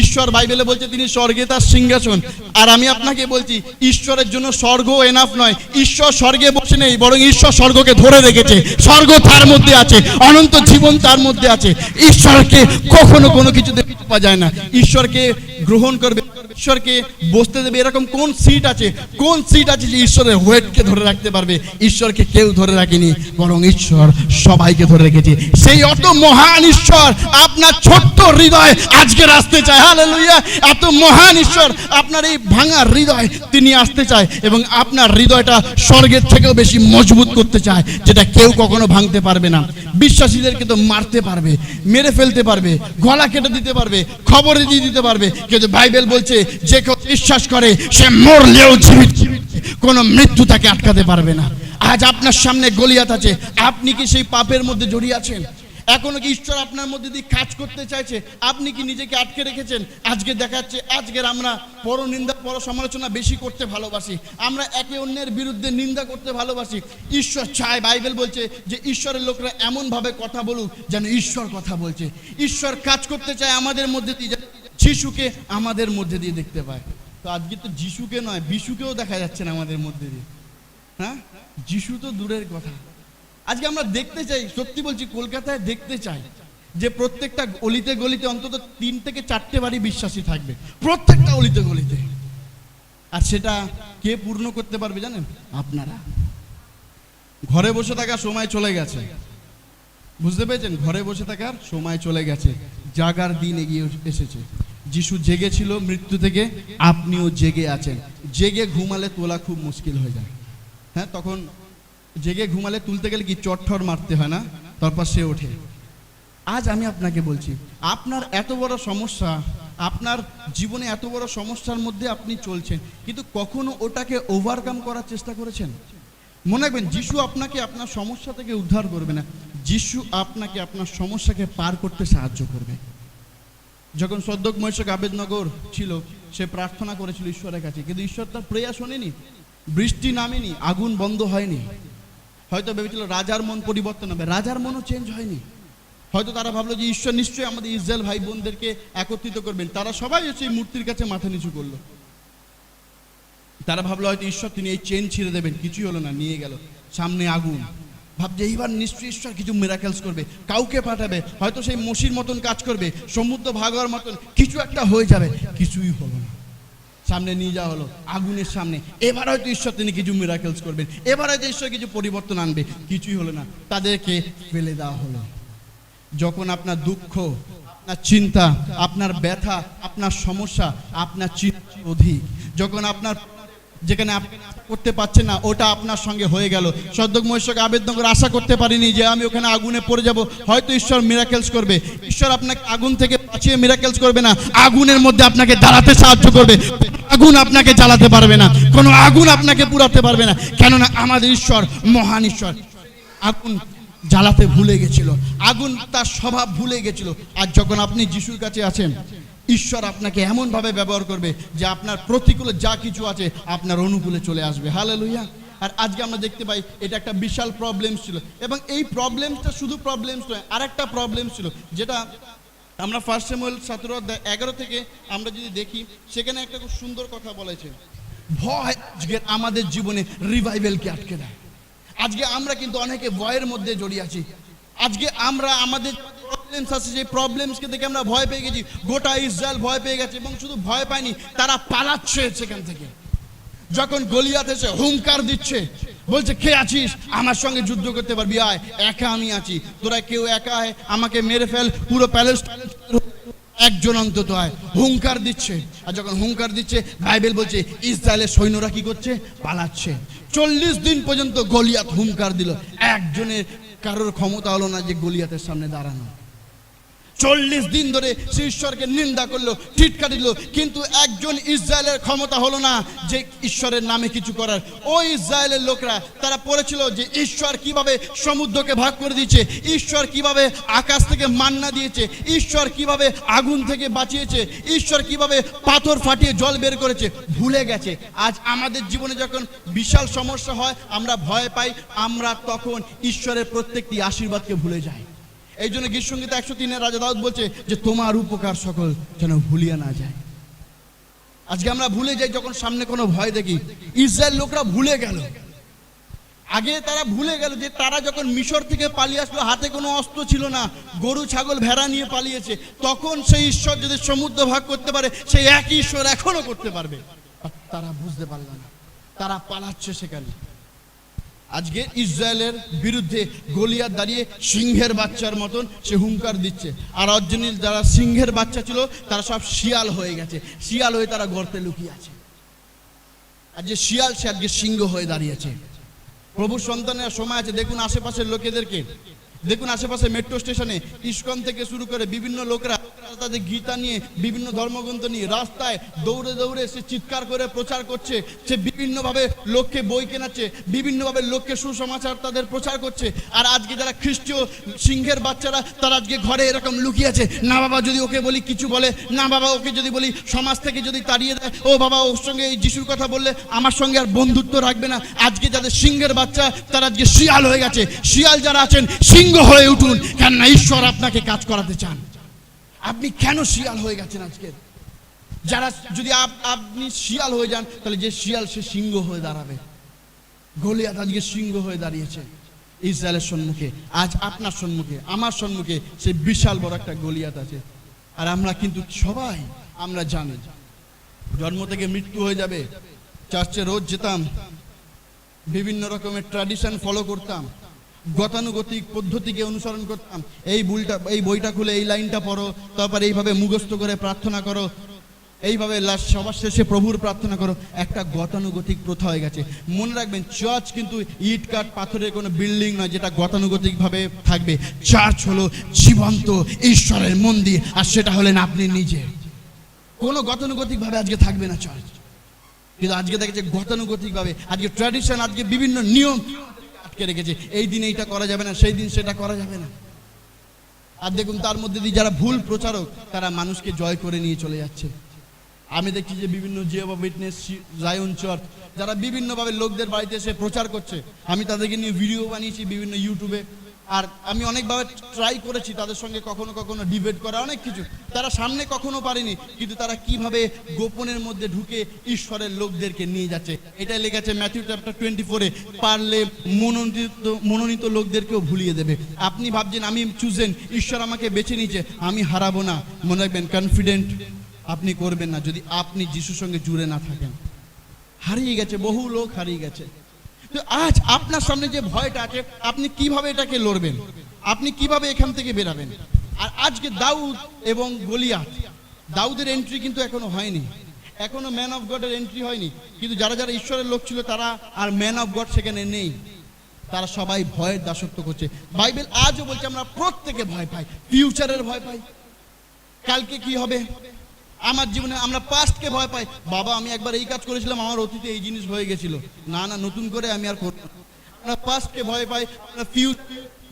ঈশ্বর বাইবেলে বলছে তিনি স্বর্গে তার সিংহাসন। আর আমি আপনাকে বলছি ঈশ্বরের জন্য স্বর্গ এনাফ নয়। ঈশ্বর স্বর্গে বসে নেই, বরং ঈশ্বর স্বর্গকে ধরে রেখেছে। স্বর্গ তার মধ্যে আছে, অনন্ত জীবন তার মধ্যে আছে। ঈশ্বরকে কখনো কোনো কিছু দেখতে পাওয়া যায় না। ঈশ্বরকে গ্রহণ করবে, ঈশ্বরকে বসতে দেবে, এরকম কোন সিট আছে, কোন সিট আছে যে ঈশ্বরের ওয়েটকে ধরে রাখতে পারবে? ঈশ্বরকে কেউ ধরে রাখেনি, বরং ঈশ্বর সবাইকে ধরে রেখেছে। সেই অত মহান ঈশ্বর আপনার ছোট্ট হৃদয় আজকে আসতে চায়। হালেলুয়া! এত মহান ঈশ্বর আপনার এই ভাঙা হৃদয় তিনি আসতে চায়, এবং আপনার হৃদয়টা স্বর্গের থেকেও বেশি মজবুত করতে চায়, যেটা কেউ কখনো ভাঙতে পারবে না। বিশ্বাসীদেরকে তো মারতে পারবে, মেরে ফেলতে পারবে, গলা কেটে দিতে পারবে, খবর দিয়ে দিতে পারবে, কিন্তু বাইবেল বলছে যে কেউ বিশ্বাস করে সে মরলেও জীবিত, কোনো মৃত্যু তাকে আটকাতে পারবে না। আজ আপনার সামনে গলিয়াত আছে, আপনি কি সেই পাপের মধ্যে জড়িয়ে আছেন? এখনো কি ঈশ্বর আপনার মধ্যে দিয়ে কাজ করতে চাইছে? আপনি কি নিজেকে আটকে রেখেছেন? আজকে দেখাচ্ছে, আজকের আমরা পর নিন্দা পর সমালোচনা বেশি করতে ভালোবাসি, আমরা একে অন্যের বিরুদ্ধে নিন্দা করতে ভালোবাসি। ঈশ্বর চায়, বাইবেল বলছে যে ঈশ্বরের লোকরা এমন ভাবে কথা বলুক যেন ঈশ্বর কথা বলছে। ঈশ্বর কাজ করতে চায় আমাদের মধ্যে দিয়ে, যিশুকে আমাদের মধ্যে দিয়ে দেখতে পায়। তো আজকে তো যিশুকে নয়, বিশুকেও দেখা যাচ্ছে না আমাদের মধ্যে দিয়ে। হ্যাঁ, যিশু তো দূরের কথা। আজকে আমরা দেখতে চাই, সত্যি বলছি, কলকাতায় দেখতে চাই যে প্রত্যেকটা অলিতে গলিতে অন্তত 3 থেকে 4টে বাড়ি বিশ্বাসী থাকবে, প্রত্যেকটা অলিতে গলিতে। আর সেটা কে পূর্ণ করতে পারবে জানেন? আপনারা। ঘরে বসে থাকার সময় চলে গেছে, বুঝতে পেরেছেন? ঘরে বসে থাকার সময় চলে গেছে, জাগার দিন এগিয়ে এসেছে। যিশু জেগেছিল মৃত্যু থেকে, আপনিও জেগে আছেন। জেগে ঘুমালে তোলা খুব মুশকিল হয়ে যায়। হ্যাঁ, তখন জেগে ঘুমালে তুলতে গেলে কি চটঠর মারতে হয় না, তারপর সে ওঠে। আজ আমি আপনাকে বলছি, আপনার এত বড় সমস্যা, আপনার জীবনে এত বড় সমস্যার মধ্যে আপনি চলছেন, কিন্তু কখনো ওটাকে ওভারকাম করার চেষ্টা করেছেন? মনে রাখবেন, যিশু আপনাকে আপনার সমস্যা থেকে উদ্ধার করবে না, যিশু আপনাকে আপনার সমস্যাকে পার করতে সাহায্য করবে। যখন সদ্যক মহেশক আবেদনগর ছিল, সে প্রার্থনা করেছিল ঈশ্বরের কাছে, কিন্তু ঈশ্বর তার প্রেয়ার শোনেনি, বৃষ্টি নামেনি, আগুন বন্ধ হয়নি। হয়তো ভেবেছিল রাজার মন পরিবর্তন হবে, রাজার মনও চেঞ্জ হয়নি। হয়তো তারা ভাবলো যে ঈশ্বর নিশ্চয়ই আমাদের ইসরায়েল ভাই বোনদেরকে একত্রিত করবেন, তারা সবাই সেই মূর্তির কাছে মাথা নিচু করলো। তারা ভাবলো হয়তো ঈশ্বর তিনি এই চেন ছিঁড়ে দেবেন, কিছুই হলো না, নিয়ে গেল। সামনে আগুন, ভাবছে এইবার নিশ্চয়ই ঈশ্বর কিছু মিরাকেলস করবে, কাউকে পাঠাবে, হয়তো সেই মসির মতন কাজ করবে, সমুদ্র ভাগার মতন কিছু একটা হয়ে যাবে, কিছুই হলো না। সামনে নিয়ে যাওয়া হলো আগুনের সামনে, এবার হয়তো ঈশ্বর তিনি কিছু মিরাকেলস করবেন, এবার হয়তো ঈশ্বর কিছু পরিবর্তন আনবে, কিছুই হলো না, তাদেরকে ফেলে দেওয়া হলো। যখন আপনার দুঃখ, আপনার চিন্তা, আপনার ব্যথা, আপনার সমস্যা, আপনার চিন্তা অধিক, যখন আপনার যেখানে আপনি করতে পারছেন না ওটা আপনার সঙ্গে হয়ে গেল। সদ্যক মহেশকে আবেদনগর আশা করতে পারিনি যে আমি ওখানে আগুনে পড়ে যাব, হয়তো ঈশ্বর মিরাকেলস করবে। ঈশ্বর আপনাকে আগুন থেকে বাঁচিয়ে মিরাকেলস করবে না, আগুনের মধ্যে আপনাকে দাঁড়াতে সাহায্য করবে। আগুন আপনাকে জ্বালাতে পারবে না, কোনো আগুন আপনাকে পুরাতে পারবে না, কেননা আমাদের ঈশ্বর মহান ঈশ্বর। আগুন জ্বালাতে ভুলে গেছিল, আগুন তার স্বভাব ভুলে গেছিল। আর যখন আপনি যিশুর কাছে আছেন, ঈশ্বর আপনাকে এমন ভাবে ব্যবহার করবে যে আপনার প্রতিকূলে যা কিছু আছে আপনার অনুকূলে চলে আসবে। হালেলুয়া। আর আজকে আমরা দেখতে পাই এটা একটা বিশাল প্রবলেম ছিল, এবং এই প্রবলেমটা শুধু প্রবলেম নয়, আরেকটা প্রবলেম ছিল, যেটা আমরা 1 শমূয়েল 17:11 থেকে আমরা যদি দেখি, সেখানে একটা খুব সুন্দর কথা বলেছে। ভয় আজকে আমাদের জীবনে রিভাইভেলকে আটকে দেয়। আজকে আমরা কিন্তু অনেকে ভয়ের মধ্যে জড়িয়ে আছি। আজকে আমরা আমাদের প্রবলেমস আছে, সেই প্রবলেমসকে দেখে আমরা ভয় পেয়ে গেছি। গোটা ইসরায়েল ভয় পেয়ে গেছে, এবং শুধু ভয় পায়নি, তারা পালাচ্ছে সেখান থেকে। যখন গলিয়াত এসে হুঙ্কার দিচ্ছে, বলছে কে আছিস আমার সঙ্গে যুদ্ধ করতে পারবি, আয়, একা আমি আছি, তোরা কেউ একা আয়, আমাকে মেরে ফেল, পুরো প্যালেস্টাইন একজন অন্তত আয়, হুঙ্কার দিচ্ছে। আর যখন হুঙ্কার দিচ্ছে, বাইবেল বলছে ইসরায়েলের সৈন্যরা কি করছে? পালাচ্ছে। 40 দিন পর্যন্ত গলিয়াত হুঙ্কার দিল, একজনের কারোর ক্ষমতা হলো না যে গলিয়াতের সামনে দাঁড়ানো। 40 দিন ধরে সে ঈশ্বরকে নিন্দা করলো, টিটকারি দিল, কিন্তু একজন ইসরায়েলের ক্ষমতা হলো না যে ঈশ্বরের নামে কিছু করার। ওই ইসরায়েলের লোকরা তারা পড়েছিল যে ঈশ্বর কিভাবে সমুদ্রকে ভাগ করে দিয়েছে, ঈশ্বর কিভাবে আকাশ থেকে মান্না দিয়েছে, ঈশ্বর কিভাবে আগুন থেকে বাঁচিয়েছে, ঈশ্বর কিভাবে পাথর ফাটিয়ে জল বের করেছে। ভুলে গেছে। আজ আমাদের জীবনে যখন বিশাল সমস্যা হয়, আমরা ভয় পাই, আমরা তখন ঈশ্বরের প্রত্যেকটি আশীর্বাদকে ভুলে যাই। এই জন্য গীত সঙ্গীত 103 রাজা দাউদ বলছে যে তোমার উপকার সকল যেন ভুলিয়া না যায়। আজকে আমরা ভুলে যাই যখন সামনে কোনো ভয় দেখি। ইসরায়েল লোকরা ভুলে গেল, আগে তারা ভুলে গেল যে তারা যখন মিশর থেকে পালিয়ে আসলো, হাতে কোনো অস্ত্র ছিল না, গরু ছাগল ভেড়া নিয়ে পালিয়েছে। তখন সেই ঈশ্বর যদি সমুদ্র ভাগ করতে পারে, সেই একই ঈশ্বর এখনো করতে পারবে। তারা বুঝতে পারল না, তারা পালাচ্ছে সেখানে। আজকে ইসরায়েলের বিরুদ্ধে গলিয়াত দাঁড়িয়ে সিংহের বাচ্চার মতন সে হুঙ্কার দিচ্ছে, আর অর্জনীল যারা সিংহের বাচ্চা ছিল তারা সব শিয়াল হয়ে গেছে, শিয়াল হয়ে তারা গর্তে লুকিয়ে আছে। আর যে শিয়াল সে আজকে সিংহ হয়ে দাঁড়িয়েছে। প্রভু সন্তানের সময় আছে। দেখুন আশেপাশের লোকেদেরকে, দেখুন আশেপাশে মেট্রো স্টেশনে ইস্কন থেকে শুরু করে বিভিন্ন লোকরা তাদের গীতা নিয়ে, বিভিন্ন ধর্মগ্রন্থ নিয়ে রাস্তায় দৌড়ে দৌড়ে সে চিৎকার করে প্রচার করছে। সে বিভিন্নভাবে লোককে বই কেনাচ্ছে, বিভিন্নভাবে লোককে সুসমাচার তাদের প্রচার করছে। আর আজকে যারা খ্রিস্টীয় সিংহের বাচ্চারা তারা আজকে ঘরে এরকম লুকিয়ে আছে। না বাবা যদি ওকে বলি কিছু বলে, না বাবা ওকে যদি বলি সমাজ থেকে যদি তাড়িয়ে দেয়, ও বাবা ওর সঙ্গে এই যিশুর কথা বললে আমার সঙ্গে আর বন্ধুত্ব রাখবে না। আজকে যাদের সিংহের বাচ্চা তারা আজকে শিয়াল হয়ে গেছে। শিয়াল যারা আছেন সিংহ হয়ে উঠুন, কেননা ঈশ্বর আপনাকে কাজ করাতে চান। আপনি কেন শিয়াল হয়ে গেছেন আজকে? যারা যদি আপনি শিয়াল হয়ে যান, তাহলে যে শিয়াল সে সিংহ হয়ে দাঁড়াবে। গলিয়াত আজকে সিংহ হয়ে দাঁড়িয়েছে ইসরায়েলের সম্মুখে। আজ আপনার সম্মুখে, আমার সম্মুখে সে বিশাল বড় একটা গলিয়াত আছে। আর আমরা কিন্তু সবাই আমরা জানি জন্ম থেকে মৃত্যু হয়ে যাবে। চার্চে রোজ যেতাম, বিভিন্ন রকমের ট্র্যাডিশন ফলো করতাম, গতানুগতিক পদ্ধতিকে অনুসরণ করতাম। এই বইটা খুলে এই লাইনটা পড়ো, তারপর এইভাবে মুখস্থ করে প্রার্থনা করো, এইভাবে সবার শেষে প্রভুর প্রার্থনা করো। একটা গতানুগতিক প্রথা হয়ে গেছে। মনে রাখবেন, চার্চ কিন্তু ইট কাঠ পাথরের কোনো বিল্ডিং নয় যেটা গতানুগতিকভাবে থাকবে। চার্চ হলো জীবন্ত ঈশ্বরের মন্দির, আর সেটা হলেন আপনি নিজে। কোনো গতানুগতিকভাবে আজকে থাকবে না চার্চ। কিন্তু আজকে দেখেছে গতানুগতিকভাবে, আজকে ট্র্যাডিশন, আজকে বিভিন্ন নিয়ম আটকে রেখেছে। এই দিন এইটা করা যাবে না, সেই দিন সেটা করা যাবে না। আর দেখুন তার মধ্যে দিয়ে যারা ভুল প্রচারক তারা মানুষকে জয় করে নিয়ে চলে যাচ্ছে। আমি দেখছি যে বিভিন্ন জিহোভা উইটনেস, জায়ন চার্চ যারা বিভিন্নভাবে লোকদের বাড়িতে এসে প্রচার করছে, আমি তাদেরকে নিয়ে ভিডিও বানিয়েছি বিভিন্ন ইউটিউবে। আর আমি অনেকভাবে ট্রাই করেছি তাদের সঙ্গে কখনো কখনো ডিবেট করা, অনেক কিছু। তারা সামনে কখনো পারেনি, কিন্তু তারা কিভাবে গোপনের মধ্যে ঢুকে ঈশ্বরের লোকদেরকে নিয়ে যাচ্ছে। এটাই লেগেছে ম্যাথিউ চ্যাপ্টার 24-এ, পারলে মনোনীত লোকদেরকেও ভুলিয়ে দেবে। আপনি ভাবছেন আমি চুজেন, ঈশ্বর আমাকে বেছে নিয়েছে, আমি হারাবো না। মনে রাখবেন, কনফিডেন্ট আপনি করবেন না যদি আপনি যিশুর সঙ্গে জুড়ে না থাকেন। হারিয়ে গেছে, বহু লোক হারিয়ে গেছে। তো আজ আপনার সামনে যে ভয়টা আছে, আপনি কিভাবে এটাকে লড়বেন, আপনি কিভাবে এখান থেকে বেরাবেন? আর আজকে দাউদ এবং গলিয়াত, দাউদের এন্ট্রি কিন্তু এখনো হয়নি, এখনো ম্যান অফ গডের এন্ট্রি হয়নি। কিন্তু যারা যারা ঈশ্বরের লোক ছিল তারা আর ম্যান অফ গড সেখানে নেই, তারা সবাই ভয়ের দাসত্ব করছে। বাইবেল আজও বলছে আমরা প্রত্যেকে ভয় পাই, ফিউচারের ভয় পাই, কালকে কি হবে আমার জীবনে। আমরা পাস্টকে ভয় পাই, বাবা আমি একবার এই কাজ করেছিলাম, আমার অতীতে এই জিনিস হয়ে গেছিল, না না নতুন করে আমি আর করব না। আমরা পাস্টকে ভয় পাই, আমরা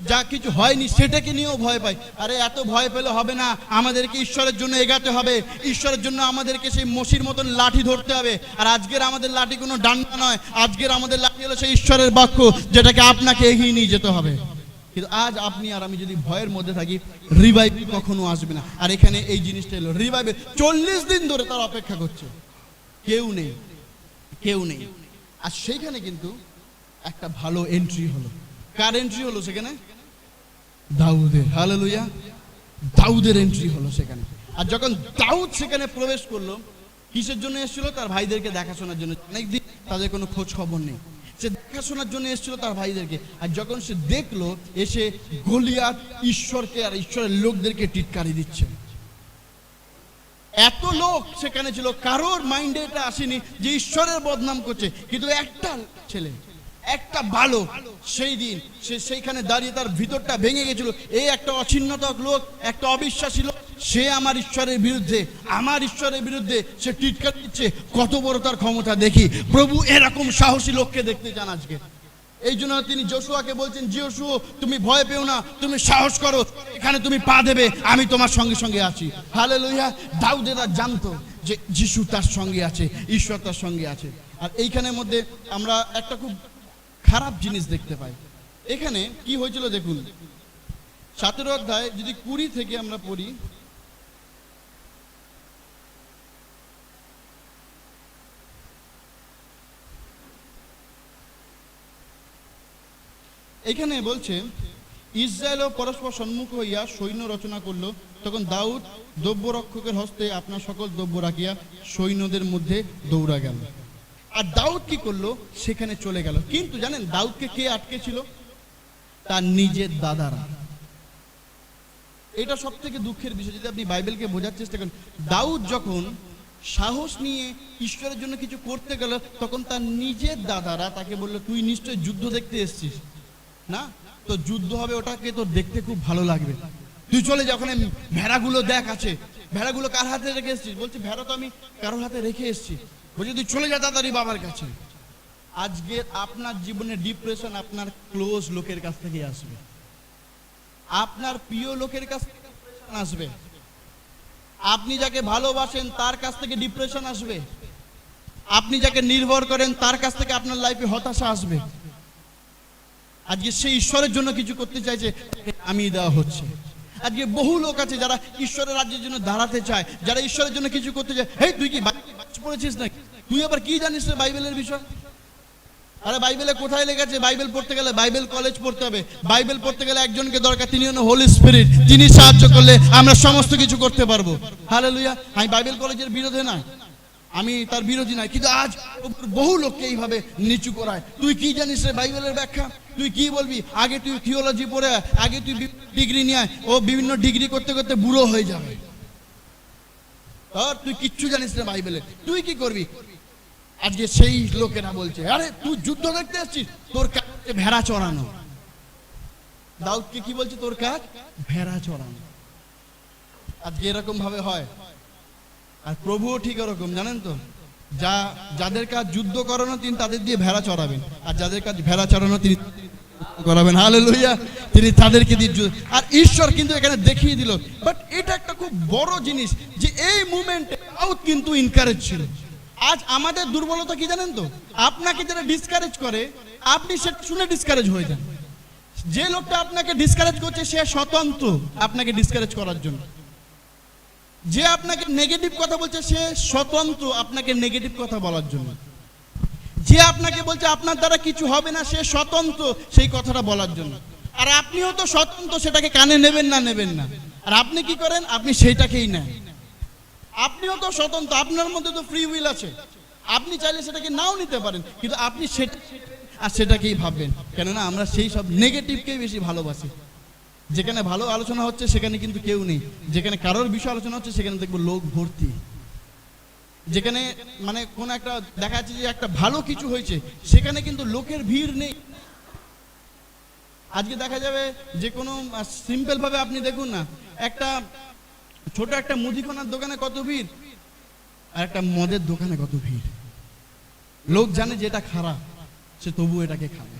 যা কিছু হয়নি সেটাকে নিয়েও ভয় পাই। আরে এত ভয় পেলে হবে না, আমাদেরকে ঈশ্বরের জন্য এগাতে হবে। ঈশ্বরের জন্য আমাদেরকে সেই মসির মতন লাঠি ধরতে হবে। আর আজকের আমাদের লাঠি কোনো ডান্ডা নয়, আজকের আমাদের লাঠি হলো সেই ঈশ্বরের বাক্য, যেটাকে আপনাকে এগিয়ে নিয়ে যেতে হবে। কিন্তু আজ আপনি আর আমি যদি ভয়ের মধ্যে থাকি, রিভাইভ কখনো আসবে না। আর এখানে এই জিনিসটা এলো, রিভাইভে 40 দিন ধরে তারা অপেক্ষা করছে, কেউ নেই, কেউ নেই। আর সেইখানে কিন্তু একটা ভালো এন্ট্রি হলো। কার এন্ট্রি হলো সেখানে? দাউদের। হালেলুয়া, দাউদের এন্ট্রি হলো সেখানে। আর যখন দাউদ সেখানে প্রবেশ করলো, কিসের জন্য এসেছিল? তার ভাইদেরকে দেখাশোনার জন্য। অনেকদিন তাদের কোনো খোঁজ খবর নেই, সে দেখাশোনার জন্য এসেছিল তার ভাইদেরকে। আর যখন সে দেখলো এসে গলিয়াত ঈশ্বরকে আর ঈশ্বরের লোকদেরকে টিটকারি দিচ্ছে, এত লোক সেখানে ছিল, কারোর মাইন্ডে এটা আসেনি যে ঈশ্বরের বদনাম করছে। কিন্তু একটা ছেলে একটা বালক সেই দিন সে সেইখানে দাঁড়িয়ে তার ভিতরটা ভেঙে গেছিল। এই একটা অছিন্নতক লোক, একটা অবিশ্বাসী লোক, সে আমার ঈশ্বরের বিরুদ্ধে, আমার ঈশ্বরের বিরুদ্ধে সে টিটকার দিচ্ছে। কত বড় তার ক্ষমতা দেখি। প্রভু এরকম সাহসী লোককে দেখতে চান আজকে। এই জন্য তিনি যোশুয়াকে বলছেন, যোশুয়া তুমি ভয় পেও না, তুমি সাহস করো, এখানে তুমি পা দেবে, আমি তোমার সঙ্গে সঙ্গে আছি। হালেলুয়া। দাউদেরা জানতো যে যিশু তার সঙ্গে আছে, ঈশ্বর তার সঙ্গে আছে। আর এইখানের মধ্যে আমরা একটা খুব খারাপ জিনিস দেখতে পাই। এখানে কি হয়েছিল দেখুন, 17 অধ্যায় যদি 20 থেকে আমরা পড়ি, এখানে বলছে ইসরায়েলও পরস্পর সম্মুখ হইয়া সৈন্য রচনা করলো। তখন দাউদ দ্রব্যরক্ষকের হস্তে আপনার সকল দ্রব্য রাখিয়া সৈন্যদের মধ্যে দৌড়া গেল। আর দাউদ কি করলো, সেখানে চলে গেল। কিন্তু জানেন দাউদকে কে আটকেছিল? তার নিজের দাদারা। এটা সব থেকে দুঃখের বিষয়। যদি আপনি বাইবেলকে বোঝার চেষ্টা করেন, দাউদ যখন সাহস নিয়ে ঈশ্বরের জন্য কিছু করতে গেল, তখন তার নিজের দাদারা তাকে বললো, তুই নিশ্চয় যুদ্ধ দেখতে এসছিস না, তো যুদ্ধ হবে, ওটাকে তো দেখতে খুব ভালো লাগবে, তুই চলে যা, ওখানে ভেড়াগুলো দেখ আছে, ভেড়াগুলো কার হাতে রেখে এসছিস? বলছে ভেড়া তো আমি কারোর হাতে রেখে এসছি। বলছে তুই চলে যা তাড়াতাড়ি বাবার কাছে। আজকে আপনার জীবনে ডিপ্রেশন আপনার ক্লোজ লোকের কাছ থেকে আসবে, আপনার প্রিয় লোকের কাছ থেকে ডিপ্রেশন আসবে, আপনি যাকে ভালোবাসেন তার কাছ থেকে ডিপ্রেশন আসবে, আপনি যাকে নির্ভর করেন তার কাছ থেকে আপনার লাইফে হতাশা আসবে। আজকে সেই ঈশ্বরের জন্য কিছু করতে চাইছে, আমি দেওয়া হচ্ছে। আজকে বহু লোক আছে যারা ঈশ্বরের রাজ্যের জন্য দাঁড়াতে চায়, যারা ঈশ্বরের জন্য কিছু করতে চায়। হেই তুই কি বাইবেল পড়েছিস নাকি? তুই আবার কি জানিস রে বাইবেলের বিষয়? আরে বাইবেলে কোথায় লেগেছে? বাইবেল পড়তে গেলে বাইবেল কলেজ পড়তে হবে। বাইবেল পড়তে গেলে একজনকে দরকার, তিনি হলেন হোলি স্পিরিট। তিনি সাহায্য করলে আমরা সমস্ত কিছু করতে পারবো। হালেলুয়া। আমি বাইবেল কলেজের বিরোধী না, আমি তার বিরোধী নাই, কিন্তু আজ বহু লোককে এইভাবে নিচু করায়। তুই কি জানিস রে বাইবেলের ব্যাখ্যা? তুই কি বলবি? আগে তুই থিওলজি পড়ে, আগে তুই ডিগ্রি নিয়ে, ও বিভিন্ন ডিগ্রি করতে করতে বুড়ো হয়ে যাবে। আর তুই কিচ্ছু জানিস না বাইবেলে, তুই কি করবি? আজকে সেই লোকেরা বলছে, আরে তুই যুদ্ধ দেখতে আসছিস, তোর কাজ ভেড়া চড়ানো। দাউদকে কি বলছে? তোর কাজ ভেড়া চড়ানো। আজকে এরকম ভাবে হয়। আর প্রভুও ঠিক এরকম, জানেন তো, যাদের কাজ যুদ্ধ করানো তিনি তাদের দিয়ে ভেড়া চড়াবেন, আর যাদের কাজ ভেড়া চড়ানো তিনি করাবেন। হালেলুয়া। তিনি তাদেরকে দিয়ে। আর ঈশ্বর কিন্তু এখানে দেখিয়ে দিল। বাট এটা একটা খুব বড় জিনিস যে এই মুভমেন্টে দাউদ কিন্তু ইনকারেজ ছিল। আজ আমাদের দুর্বলতা কি জানেন তো? আপনাকে যারা ডিসকারেজ করে, আপনি সেটা শুনে ডিসকারেজ হয়ে যান। যে লোকটা আপনাকে ডিসকারেজ করছে সে স্বতন্ত্র আপনাকে ডিসকারেজ করার জন্য। যে আপনাকে নেগেটিভ কথা বলছে সে স্বতন্ত্র আপনাকে নেগেটিভ কথা বলার জন্য। যে আপনাকে বলছে আপনার দ্বারা কিছু হবে না, সে স্বতন্ত্র সেই কথাটা বলার জন্য। আর আপনিও তো স্বতন্ত্র, সেটাকে কানে নেবেন না নেবেন না। আর আপনি কি করেন? আপনি সেইটাকেই নেন। আপনিও তো স্বতন্ত্র, আপনার মধ্যে তো ফ্রি উইল আছে, আপনি চাইলে সেটাকে নাও নিতে পারেন, কিন্তু আপনি সেটা আর সেটাকেই ভাববেন। কেননা আমরা সেই সব নেগেটিভকেই বেশি ভালোবাসি। যেখানে ভালো আলোচনা হচ্ছে সেখানে কিন্তু কেউ নেই, যেখানে কারোর বিষয় আলোচনা হচ্ছে সেখানে দেখবো লোক ভর্তি। যেখানে মানে কোন একটা দেখা যাচ্ছে যে একটা ভালো কিছু হয়েছে, সেখানে কিন্তু লোকের ভিড় নেই। আজকে দেখা যাবে যে কোনো সিম্পল ভাবে আপনি দেখুন না, একটা ছোট একটা মুদিখানার দোকানে কত ভিড়, আর একটা মদের দোকানে কত ভিড়। লোক জানে যে এটা খারাপ, সে তবু এটাকে খাবে।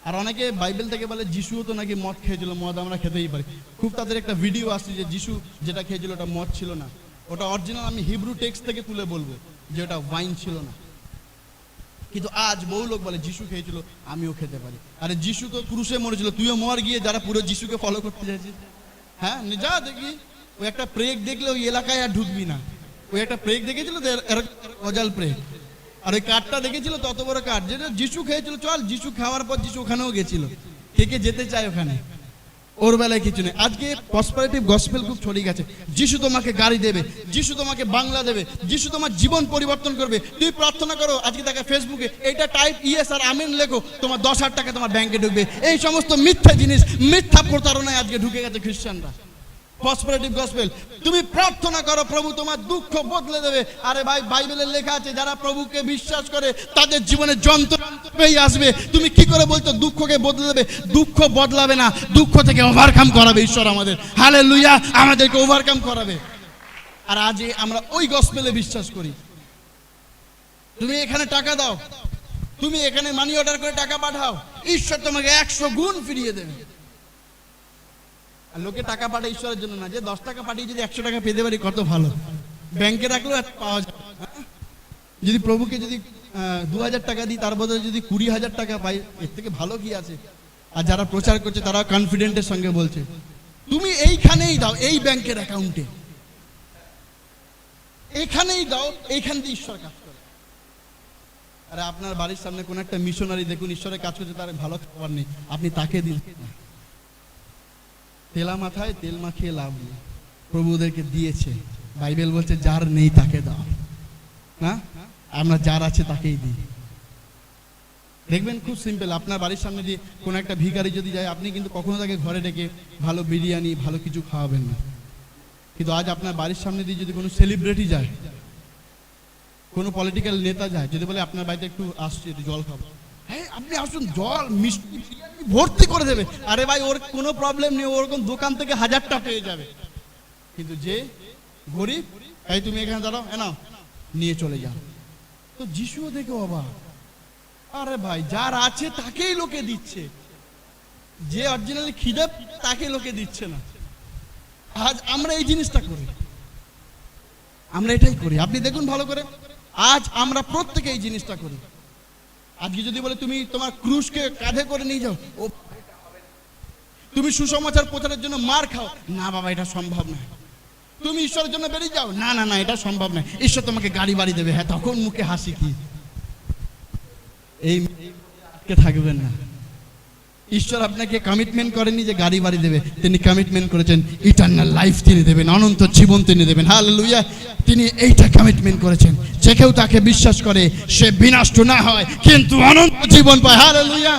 আর অনেকে বাইবেল থেকে বলে যিশুও তো নাকি মদ খেয়েছিল, মদ আমরা খেতেই পারি। খুব তাদের একটা ভিডিও আসছে যে যিশু যেটা খেয়েছিল ওটা মদ ছিল না, ওটা অরিজিনাল। আমি হিব্রু টেক্সট থেকে তুলে বলবো যে ওটা ওয়াইন ছিল না। কিন্তু আজ বহু লোক বলে যিশু খেয়েছিল, আমিও খেতে পারি। আরে যিশু তো ক্রুশে মরেছিল, তুইও মর গিয়ে যারা পুরো যিশুকে ফলো করতে চাইছিস। হ্যাঁ যা দেখি, ওই একটা প্রেগ দেখলে ওই এলাকায় আর ঢুকবি না। ওই একটা প্রেগ দেখেছিল তো অজাল প্রেগ, আর ওই কাঠটা দেখেছিল তত বড় কাঠ, যেটা যিশু খেয়েছিল। চল, যিশু খাওয়ার পর যিশু ওখানেও গেছিল, কে কে যেতে চায় ওখানে? ওর বেলায় কিছু নেই। আজকে প্রসপারেটিভ গসপেল খুব ছড়িয়ে গেছে। যিশু তোমাকে গাড়ি দেবে, যিশু তোমাকে বাংলা দেবে, যিশু তোমার জীবন পরিবর্তন করবে। তুই প্রার্থনা করো, আজকে দেখা ফেসবুকে এইটা টাইপ ইয়েস আর আমিন লেখো, তোমার 10,000 টাকা তোমার ব্যাংকে ঢুকবে। এই সমস্ত মিথ্যা জিনিস, মিথ্যা প্রতারণায় আজকে ঢুকে গেছে খ্রিস্টানরা। Prosperity gospel. তুমি প্রার্থনা করো প্রভু তোমার দুঃখ বদলে দেবে। আরে ভাই, বাইবেলের লেখা আছে যারা প্রভুকে বিশ্বাস করে তাদের জীবনে যন্ত্রণাই আসবে। তুমি কি করে বলছো দুঃখকে বদলে দেবে? দুঃখ বদলাবে না, দুঃখ থেকে ওভারকাম করাবে ঈশ্বর আমাদের। হালেলুয়া, আমাদেরকে ওভারকাম করাবে। আর আজ আমরা ওই গসপেলে বিশ্বাস করি। তুমি এখানে টাকা দাও, তুমি এখানে মানি অর্ডার করে টাকা পাঠাও, ঈশ্বর তোমাকে 100 গুণ ফিরিয়ে দেবে। আর লোকে টাকা পাঠায় ঈশ্বরের জন্য না, যে 10 টাকা পাঠিয়ে যদি 100 টাকা পেতে পারি কত ভালো। ব্যাংকে রাখলেও পাওয়া যায়। যদি প্রভুকে যদি 2000 টাকা দিই, তার বদলে যদি 20,000 টাকা পাই, এর থেকে ভালো কি আছে? আর যারা প্রচার করছে তারা কনফিডেন্টের সঙ্গে বলছে তুমি এইখানেই দাও, এই ব্যাংকের অ্যাকাউন্টে এখানেই দাও, এইখান দিয়ে ঈশ্বর কাজ করে। আরে আপনার বাড়ির সামনে কোন একটা মিশনারি দেখুন ঈশ্বরের কাজ করছে, তার ভালো খাবার নেই, আপনি তাকে দিন। তেলা মাথায় তেল মাখিয়ে লাভ নেই, প্রভু ওদেরকে দিয়েছে। বাইবেল বলছে যার নেই তাকে দাও না, আমরা যার আছে তাকেই দিই। দেখবেন খুব সিম্পল, আপনার বাড়ির সামনে দিয়ে কোন একটা ভিখারি যদি যায়, আপনি কিন্তু কখনো তাকে ঘরে ডেকে ভালো বিরিয়ানি ভালো কিছু খাওয়াবেন না। কিন্তু আজ আপনার বাড়ির সামনে দিয়ে যদি কোনো সেলিব্রিটি যায়, কোনো পলিটিক্যাল নেতা যায়, যদি বলে আপনার বাড়িতে একটু আসছে, একটু জল খাবো, হ্যাঁ আপনি আসুন, জল মিষ্টি ভর্তি করে দেবে। আরে ভাই, ওর কোনো প্রবলেম নেই, ওরকম দোকান থেকে 1000টা পেয়ে যাবে। কিন্তু যে গরিব, এই তুমি এখানে দাঁড়াও, নাও নিয়ে চলে যাও। তো যিশুও দেখো বাবা, আরে ভাই যার আছে তাকেই লোকে দিচ্ছে, যে অরিজিনালি খিদে তাকে লোকে দিচ্ছে না। আজ আমরা এই জিনিসটা করি, আমরা এটাই করি। আপনি দেখুন ভালো করে, আজ আমরা প্রত্যেকে এই জিনিসটা করি। আজকে যদি বলে তুমি তোমার ক্রুশকে কাঁধে করে নিয়ে যাও, ও তুমি সুসমাচার প্রচারের জন্য মার খাও, না বাবা এটা সম্ভব না। তুমি ঈশ্বরের জন্য বেরিয়ে যাও, না না না এটা সম্ভব না, ঈশ্বর তোমাকে গাড়ি বাড়ি দেবে। হ্যাঁ, তখন মুখে হাসি কি? এই থাকবেন না। ঈশ্বর আপনাকে কমিটমেন্ট করেনি যে গাড়ি বাড়ি দেবে, তিনি কমিটমেন্ট করেছেন ইটারনাল লাইফ তিনি দেবেন, অনন্ত জীবন তিনি দেবেন। হালেলুয়া, তিনি এইটা কমিটমেন্ট করেছেন, যে কেউ তাকে বিশ্বাস করে সে বিনষ্ট না হয় কিন্তু অনন্ত জীবন পায়। হালেলুয়া,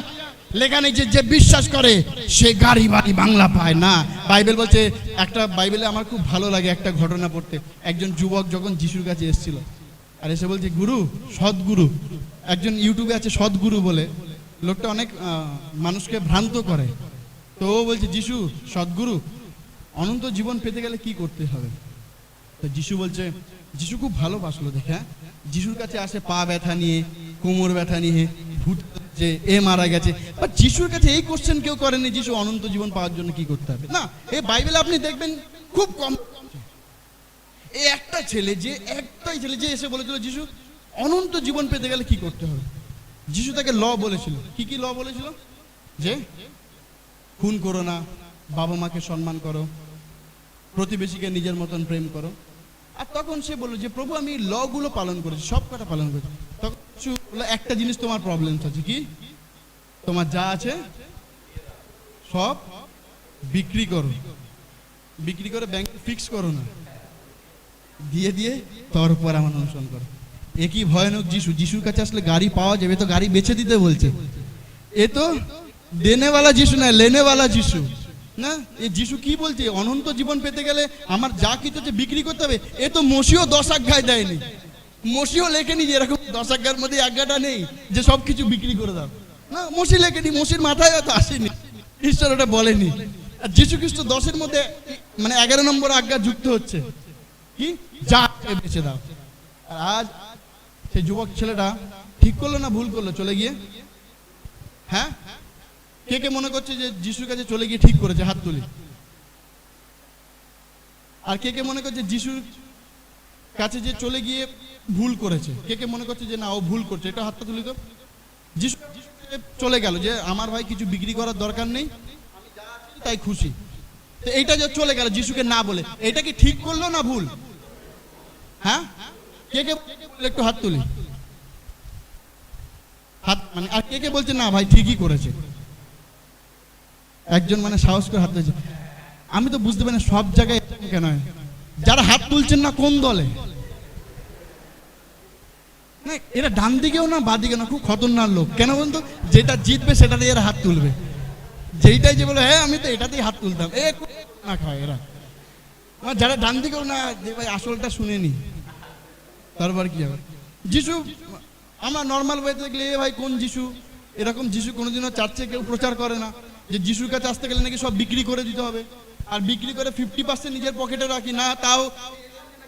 লেখা নেই যে বিশ্বাস করে সে গাড়ি বাড়ি বাংলা পায় না। বাইবেল বলছে, একটা বাইবেলে আমার খুব ভালো লাগে একটা ঘটনা পড়তে। একজন যুবক যখন যিশুর কাছে এসেছিল, আর এসে বলছে গুরু, সদ্গুরু, একজন ইউটিউবে আছে সদ্গুরু বলে, লোকটা অনেক মানুষকে ভ্রান্ত করে। তো ও বলছে যিশু সদ্গুরু, অনন্ত জীবন পেতে গেলে কি করতে হবে? তো যিশু বলছে, যিশু খুব ভালোবাসলো দেখে, হ্যাঁ যিশুর কাছে আসে পা ব্যথা নিয়ে, কোমর ব্যথা নিয়ে, ভূত যে এ মারা গেছে, বাট যিশুর কাছে এই কোশ্চেন কেউ করেনি যিশু অনন্ত জীবন পাওয়ার জন্য কি করতে হবে। না, এই বাইবেলে আপনি দেখবেন খুব কম। এই একটাই ছেলে যে এসে বলেছিল যিশু অনন্ত জীবন পেতে গেলে কি করতে হবে। যিশু তাকে ল বলেছিল। কি ল বলেছিল? যে খুন করো না, বাবা মাকে সম্মান করো, প্রতিবেশীকে নিজের মতন প্রেম করো। আর তখন সে বলল যে প্রভু আমি ল গুলো পালন করেছি, সব কটা পালন করেছি। তখন যিশু বলল একটা জিনিস তোমার প্রবলেম আছে, কি? তোমার যা আছে সব বিক্রি করো, বিক্রি করে ব্যাংকে ফিক্স করো না, দিয়ে তারপর আমার অনুসরণ করো। একই ভয়ানক যিশু। যিশুর কাছে আসলে গাড়ি পাওয়া যাবে, তো গাড়ি বেচে দিতে বলছে। এ তো দেনেওয়ালা যিশু না, লেনেওয়ালা যিশু না। এই যিশু কি বলছে? অনন্ত জীবন পেতে গেলে আমার যা কিছু হচ্ছে বিক্রি করতে হবে। এ তো মসিও 10 আজ্ঞায় দেয়নি, মসিও লেখেনি যে এরকম 10 আজ্ঞার মধ্যে আজ্ঞাটা নেই যে সব কিছু বিক্রি করে দাও। না, মসি লেখেনি, মসির মাথায় হয়তো আসেনি, ঈশ্বর ওটা বলেনি। আর যিশু খ্রিস্ট 10-এর মধ্যে মানে 11 নম্বর আজ্ঞা যুক্ত হচ্ছে, কি? যা বেঁচে দাও। আর আজ সেই যুবক ছেলেটা ঠিক করলো না ভুল করলো চলে গিয়ে? হ্যাঁ, কে মনে করছে যে যিশুর কাছে চলে গিয়ে ঠিক করেছে? হাত তুলি। আর কে মনে করছে যিশুর কাছে যে চলে গিয়ে ভুল করেছে? কে মনে করছে যে না ও ভুল করছে? এটা হাতটা তুলি তো। যিশু চলে গেল যে আমার ভাই কিছু বিক্রি করার দরকার নেই, তাই খুশি। তো এইটা যে চলে গেল যিশুকে না বলে, এটা কি ঠিক করলো না ভুল? হ্যাঁ, কে একটু হাত তুলি। হাত মানে, আর কে বলছে না ভাই ঠিকই করেছে? একজন মানে সাহস করে হাত তুলছে। আমি তো বুঝতে পারি না সব জায়গায় কেন যারা হাত তুলছেন না কোন দলে? না এরা ডান দিকেও না বাঁ দিকেও না, খুব খতরনাক লোক। কেন বলতো? যেটা জিতবে সেটাতেই এরা হাত তুলবে, যেইটাই যে বলে হ্যাঁ আমি তো এটাতেই হাত তুলতাম, এ না খায় এরা। আমার যারা ডান দিকেও না যে ভাই আসলটা শুনেনি, তারপর কি হবে? যিশু আমার নর্মাল ওয়েতে দেখলে ভাই কোন যিশু, এরকম যিশু কোনোদিনও চার্চে কেউ প্রচার করে না যে যিশুর কাছে আসতে গেলে নাকি সব বিক্রি করে দিতে হবে, আর বিক্রি করে 50% নিজের পকেটে রাখি না, তাও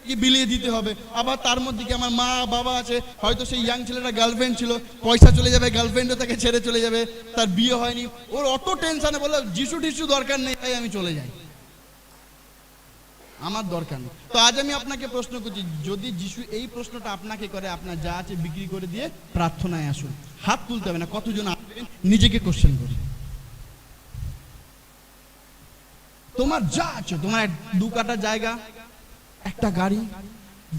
কি বিলিয়ে দিতে হবে। আবার তার মধ্যে কি আমার মা বাবা আছে, হয়তো সেই ইয়াং ছেলেটা গার্লফ্রেন্ড ছিল, পয়সা চলে যাবে, গার্লফ্রেন্ডও তাকে ছেড়ে চলে যাবে, তার বিয়ে হয়নি, ওর অত টেনশনে বলে যিশু টিশু দরকার নেই, তাই আমি চলে যাই, আমার দরকার নেই। তো আজ আমি আপনাকে প্রশ্ন করছি, যদি যিশু এই প্রশ্নটা আপনাকে করে, আপনার যা আছে বিক্রি করে দিয়ে প্রার্থনায় আসুন। হাত তুলতে হবে না, কতজন আসবেন নিজেকে কোশ্চেন করি। তোমার যা আছে, তোমার 2 কাঠা জায়গা, একটা গাড়ি,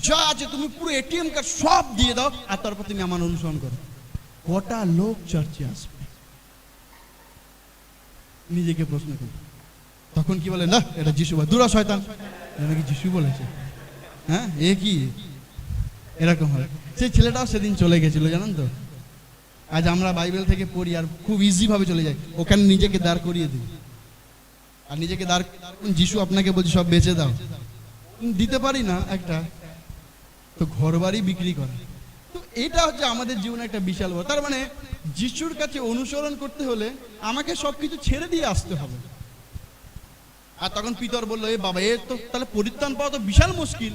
যা আছে তুমি পুরো এটিএম কার্ড সব দিয়ে দাও, আর তারপর তুমি আমার অনুসরণ করো। কটা লোক চার্চে আসবে? নিজেকে প্রশ্ন করি। তখন কি বলে, না এটা যিশু বা দুরা শয়তান, নাকি যিশু বলেছে, হ্যাঁ এ কি, এরকম হয়। সেই ছেলেটাও সেদিন চলে গেছিল, জানেন তো। আজ আমরা বাইবেল থেকে পড়ি আর খুব ইজি ভাবে চলে যাই, ওখানে নিজেকে দাঁড় করিয়ে দিই। আর নিজেকে দাঁড়, যিশু আপনাকে বলছে সব বেচে দাও, দিতে পারি না একটা, তো ঘর বাড়ি বিক্রি করে। তো এটা হচ্ছে আমাদের জীবনে একটা বিশাল বড়, তার মানে যিশুর কাছে অনুসরণ করতে হলে আমাকে সবকিছু ছেড়ে দিয়ে আসতে হবে। আর তখন পিতর বললো, এ বাবা, এ তো তাহলে পরিত্রাণ পাওয়া তো বিশাল মুশকিল।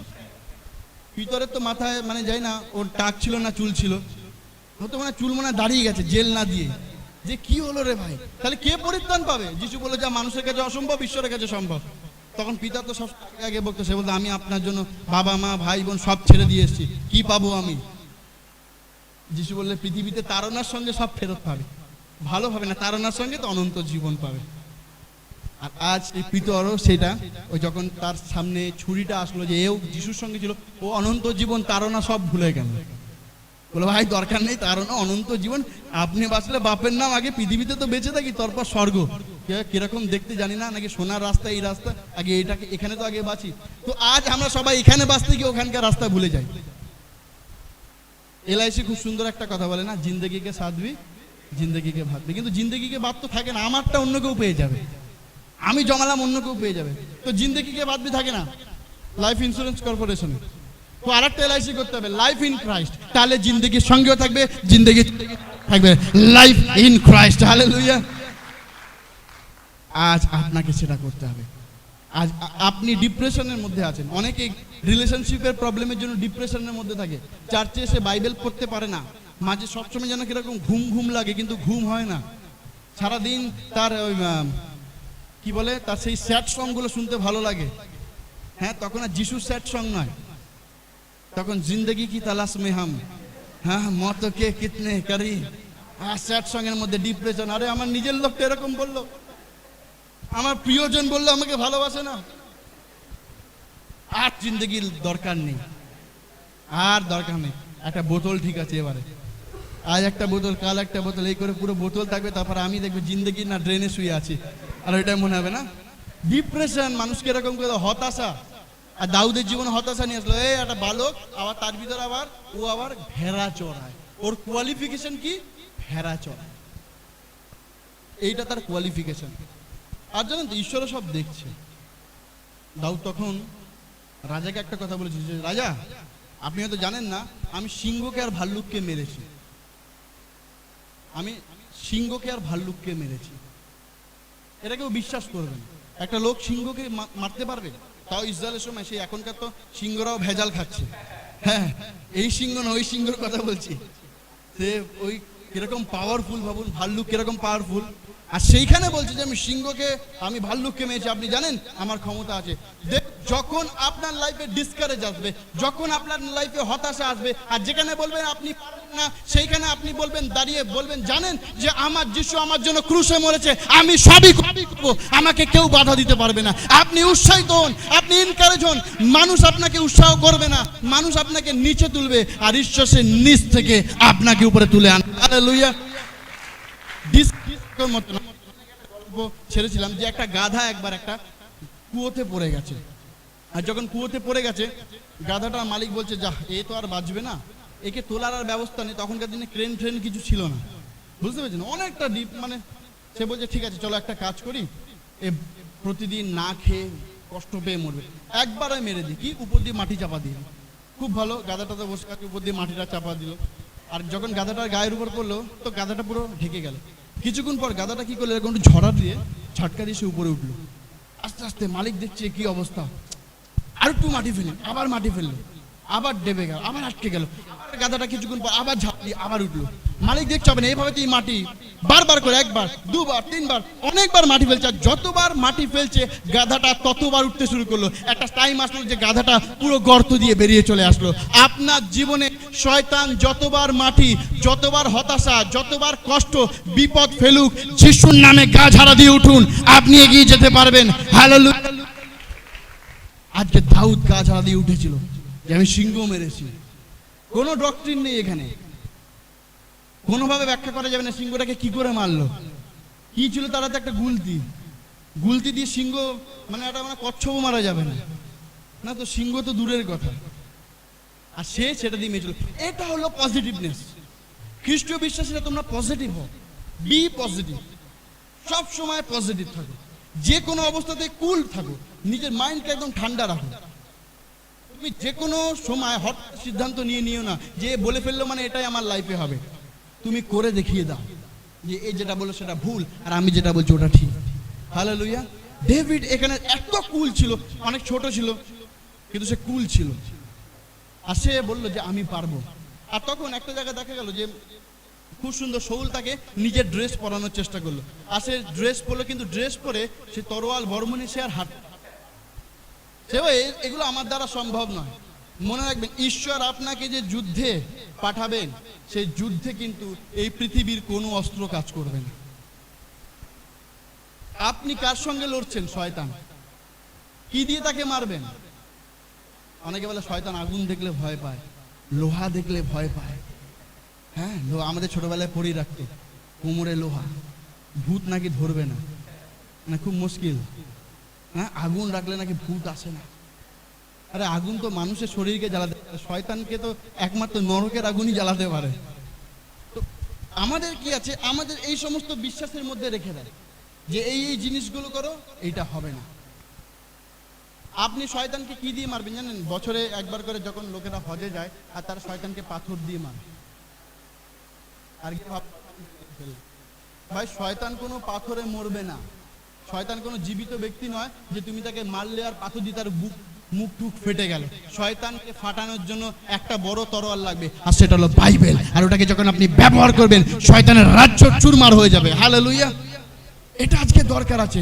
পিতরের তো মাথায় মানে যাই না, ওর টাক ছিল না চুল ছিল, হয়তো মানে চুল মনে দাঁড়িয়ে গেছে জেল না দিয়ে, যে কি হলো রে ভাই, তাহলে কে পরিত্রাণ পাবে? যিশু বলে, যা মানুষের কাছে অসম্ভব ঈশ্বরের কাছে সম্ভব। তখন পিতা তো সব আগে বলতো, সে বলতো, আমি আপনার জন্য বাবা মা ভাই বোন সব ছেড়ে দিয়ে এসেছি, কি পাবো আমি? যিশু বললে, পৃথিবীতে তাড়নার সঙ্গে সব ফেরত পাবে, ভালো হবে না, তাড়নার সঙ্গে তো অনন্ত জীবন পাবে। আর আজ এই পিতরও সেটা, ওই যখন তার সামনে ছুরিটা আসলো, যে এও যিশুর সঙ্গে ছিল, ও অনন্ত জীবন তাড়না সব ভুলে গেল। বলে, ভাই দরকার নেই তাড়না, অনন্ত জীবন আপনি বাঁচলে বাপের নাম আগে, পৃথিবীতে তো বেঁচে থাকি, তারপর স্বর্গ কিরকম দেখতে জানি না, নাকি সোনার রাস্তা এই রাস্তা, আগে এটাকে এখানে তো আগে বাঁচি। তো আজ আমরা সবাই এখানে বাঁচতে গিয়ে ওখানকার রাস্তা ভুলে যাই। এলআইসি খুব সুন্দর একটা কথা বলে না, জিন্দেগিকে সাধবি জিন্দেগিকে ভাববি, কিন্তু জিন্দেগিকে বাদ তো থাকে না, আমারটা অন্য কেউ পেয়ে যাবে, আমি জমালাম অন্য কেউ পেয়ে যাবে। তো জিন্দেগিকে বাদ থাকে না লাইফ ইন্স্যুরেন্স কর্পোরেশনে, তো আরেকটা এলআইসি করতে হবে, লাইফ ইন ক্রাইস্ট, তাহলে জিন্দেগির সঙ্গেও থাকবে, জিন্দেগি থাকবে লাইফ ইন ক্রাইস্ট। হালেলুয়া। আজ আপনাকে সেটা করতে হবে। আজ আপনি ডিপ্রেশনের মধ্যে আছেন, অনেকে রিলেশনশিপের প্রবলেমের জন্য ডিপ্রেশনের মধ্যে থাকে, চার্চে এসে বাইবেল পড়তে পারে না, মাঝে সবসময় যেন কিরকম ঘুম ঘুম লাগে, কিন্তু ঘুম হয় না, সারাদিন তার ওই কি বলে, তার সেই স্যাড সংগুলো শুনতে ভালো লাগে। হ্যাঁ, তখন আর যিশুর স্যাড সং নয়, তখন জিন্দগি কি তালাশ মে হাম, হ্যাঁ মত কে কিতনে করি, স্যাড সং এর মধ্যে ডিপ্রেশন। আরে আমার নিজের লোক এরকম বললো, আমার প্রিয়জন বললো আমাকে ভালোবাসে না, আর জিন্দগির দরকার নেই, আর দরকার নেই, একটা বোতল ঠিক আছে, এবারে আজ একটা বোতল, কাল একটা বোতল, এই করে পুরো বোতল থাকবে, তারপর আমি দেখবো জিন্দগি না ড্রেনে শুয়ে আছি, আর ওইটাই মনে হবে না। ডিপ্রেশন মানুষকে এরকম করে, হতাশা। আর দাউদের জীবনে হতাশা নিয়ে আসলো, এই একটা বালক, আবার তার ভিতরে আবার ও আবার ভেড়া চড়ায়, ওর কোয়ালিফিকেশন কি, ভেড়া চড়ায়, এইটা তার কোয়ালিফিকেশন। আর জানেন তো, ঈশ্বরও সব দেখছে। দাউদ তখন রাজাকে একটা কথা বলেছে, যে রাজা, আপনি হয়তো জানেন না, আমি সিংহকে আর ভাল্লুককে মেরেছি, আমি সিংহকে আর ভাল্লুককে মেরেছি। এটা কেউ বিশ্বাস করবেন? একটা লোক সিংহকে মারতে পারবে? তাও ইসরায়েলের সময়, সেই এখনকার তো সিংহরাও ভেজাল খাচ্ছে। হ্যাঁ, এই সিংহ না, ওই সিংহর কথা বলছি, সে ওই কিরকম পাওয়ারফুল, ভাবুন ভাল্লুক কিরকম পাওয়ারফুল। আর সেইখানে বলছে যে আমি সিংহকে, আমি ভাল্লুককে মেরেছি, আপনি জানেন আমার ক্ষমতা আছে। যখন আপনার লাইফে ডিসকারেজ আসবে, যখন আপনার লাইফে হতাশা আসবে, আর যেখানে বলবেন আপনি পারবেন না, সেইখানে আপনি বলবেন, দাঁড়িয়ে বলবেন, জানেন যে আমার যিশু আমার জন্য ক্রুশে মরেছে, আমি সবই করবো, আমাকে কেউ বাধা দিতে পারবে না। আপনি উৎসাহিত হন, আপনি এনকারেজ হন, মানুষ আপনাকে উৎসাহ করবে না, মানুষ আপনাকে নিচে তুলবে, আর ঈশ্বর সে নিচ থেকে আপনাকে উপরে তুলে আনবে। হালেলুয়া। গল্প ছেড়েছিলাম যে একটা গাধা একবার একটা কুয়োতে পড়ে গেছে, আর যখন কুয়োতে পড়ে গেছে, গাধাটার মালিক বলছে, যা এ তো আর বাঁচবে না, একে তোলার আর ব্যবস্থা নেই। তখনকার দিনে ক্রেন ট্রেন কিছু ছিল না, বুঝতে পেরেছেন, অনেকটা ডিপ, মানে সে বলছে ঠিক আছে চলো একটা কাজ করি, এ প্রতিদিন না খেয়ে কষ্ট পেয়ে মরবে, একবারে মেরে দিই, কি উপর দিয়ে মাটি চাপা দিয়ে। খুব ভালো, গাধাটাতে বসে আছে, উপর দিয়ে মাটিটা চাপা দিল। আর যখন গাধাটার গায়ের উপর পড়লো তো গাধাটা পুরো ঢেকে গেল। কিছুক্ষণ পর গাধাটা কি করলো, এরকম একটু ঝরা দিয়ে ঝটকা দিয়ে সে উপরে উঠলো। আস্তে আস্তে মালিক দেখছে কি অবস্থা, আর একটু মাটি ফেলে, আবার মাটি ফেললো, আবার ডেবে গেল, আবার আটকে গেল। গাধাটা কিছুক্ষণ পর আবার ঝাঁপ দিয়ে আবার উঠলো। মালিক দেখতে হবে না, এইভাবে তুই মাটি বারবার করে, একবার দুবার তিনবার অনেকবার মাটি ফেলছে। আর যতবার মাটি ফেলছে গাধাটা ততবার উঠতে শুরু করলো। একটা টাইম আসলো যে গাধাটা পুরো গর্ত দিয়ে বেরিয়ে চলে আসলো। আপনার জীবনে শয়তান যতবার মাটি, যতবার হতাশা, যতবার কষ্ট, বিপদ ফেলুক, যিশুর নামে গা ঝাড়া দিয়ে উঠুন, আপনি এগিয়ে যেতে পারবেন। হালেলুয়া। আজকে দাউদ গা ঝাড়া দিয়ে উঠেছিল যে আমি সিংহ মেরেছি। কোনো ডক্টরিন নেই এখানে, কোনোভাবে ব্যাখ্যা করা যাবে না সিংহটাকে কি করে মারলো, কি ছিল তারা তো একটা গুলতি দিয়ে সিংহ, মানে একটা মানে কচ্ছপও মারা যাবে না, না তো সিংহ তো দূরের কথা। আর সে সেটা দিয়ে মেরেছিল। এটা হলো পজিটিভনেস। খ্রিস্টীয় বিশ্বাসীরা তোমরা পজিটিভ হও, বি পজিটিভ, সব সময় পজিটিভ থাকো, যে কোনো অবস্থাতে কুল থাকো, নিজের মাইন্ডকে একদম ঠান্ডা রাখো। তুমি যে কোনো সময় হট সিদ্ধান্ত নিও না যে বলে ফেললো মানে এটাই আমার লাইফে হবে। তুমি করে দেখিয়ে দাও যে এই যেটা বললো সেটা ভুল, আর আমি যেটা বলছি ওটা ঠিক। হালেলুয়া। ডেভিড এখানে এত কুল ছিল, অনেক ছোট ছিল কিন্তু সে কুল ছিল, আর সে বললো যে আমি পারবো। আর তখন একটা জায়গায় দেখা গেল যে খুব সুন্দর শৌল তাকে নিজের ড্রেস পরানোর চেষ্টা করলো, আর সে ড্রেস পরলো, কিন্তু ড্রেস পরে সে তরোয়াল বর্মণে সে আর হাঁট, এগুলো আমার দ্বারা সম্ভব নয়। মনে রাখবেন, ঈশ্বর আপনাকে যে যুদ্ধে পাঠাবেন সেই যুদ্ধে কিন্তু এই পৃথিবীর কোনো অস্ত্র কাজ করবে না। আপনি কার সঙ্গে লড়ছেন? শয়তান। কি দিয়ে তাকে মারবেন? অনেকে বলে শয়তান আগুন দেখলে ভয় পায়, লোহা দেখলে ভয় পায়। হ্যাঁ, আমাদের ছোটবেলায় পড়িয়ে রাখতো কোমরে লোহা, ভূত নাকি ধরবে না, মানে খুব মুশকিল। হ্যাঁ, আগুন রাখলে নাকি ভূত আসে না। আরে আগুন তো মানুষের শরীরকে জ্বালাতে পারে, শয়তানকে তো একমাত্র নরকের আগুনই জ্বালাতে পারে। তো আমাদের কি আছে, আমাদের এই সমস্ত বিশ্বাসের মধ্যে রেখে দেয় যে এই এই জিনিসগুলো করো, এইটা হবে না। আপনি শয়তানকে কি দিয়ে মারবেন জানেন? বছরে একবার করে যখন লোকেরা হজে যায় আর তারা শয়তানকে পাথর দিয়ে মারে। আর কি ভাই, শয়তান কোনো পাথরে মরবে না। শয়তান কোনো জীবিত ব্যক্তি নয় যে তুমি তাকে মারলে আর পাথর দিয়ে তার মুখ টুক ফেটে গেল। শয়তানকে ফাটানোর জন্য একটা বড় তরোয়াল লাগবে, আর সেটা হলো বাইবেল। আর ওটাকে যখন আপনি ব্যবহার করবেন শয়তানের রাজ্য চুরমার হয়ে যাবে। হালেলুয়া। এটা আজকে দরকার আছে।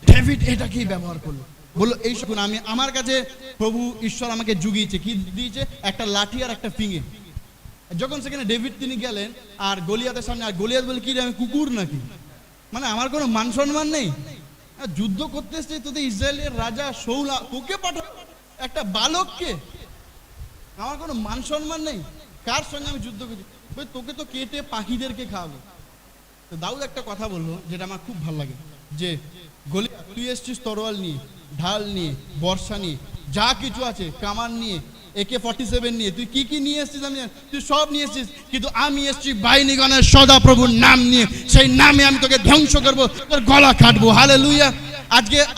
ডেভিড এটাকেই ব্যবহার করলো, বললো এই শুনুন, আমি আমার কাছে প্রভু ঈশ্বর আমাকে জুগিয়েছে, কি দিয়েছে? একটা লাঠি আর একটা ফিঙে। যখন সেখানে ডেভিড তিনি গেলেন আর গলিয়াতের সামনে, আর গলিয়াত বলে কি রে, আমি কুকুর নাকি? মানে আমার কোনো মান সম্মান নেই? যুদ্ধ করতে এসছে তোদের ইসরায়েলের রাজা শৌলা, তোকে পাঠাবো একটা বালককে? আমার কোনো মান সম্মান নেই? কার সঙ্গে আমি যুদ্ধ করছি? তোকে তো কেটে পাখিদেরকে খাওয়াবো। তো দাউদ একটা কথা বললো যেটা আমার খুব ভালো লাগে, যে গলিয়াত তুই এসছিস তরোয়াল নিয়ে, ঢাল নিয়ে, বর্ষা নিয়ে, যা কিছু আছে, কামান নিয়ে, AK-47 নিয়ে, তুই কি কি নিয়ে এসছিস আমি, তুই সব নিয়ে এসছিস, কিন্তু আমি এসছি বাহিনীগণের সদাপ্রভুর নাম নিয়ে। সেই নামে আমি তোকে ধ্বংস করবো, তোর গলা কাটবো। হালেলুয়া।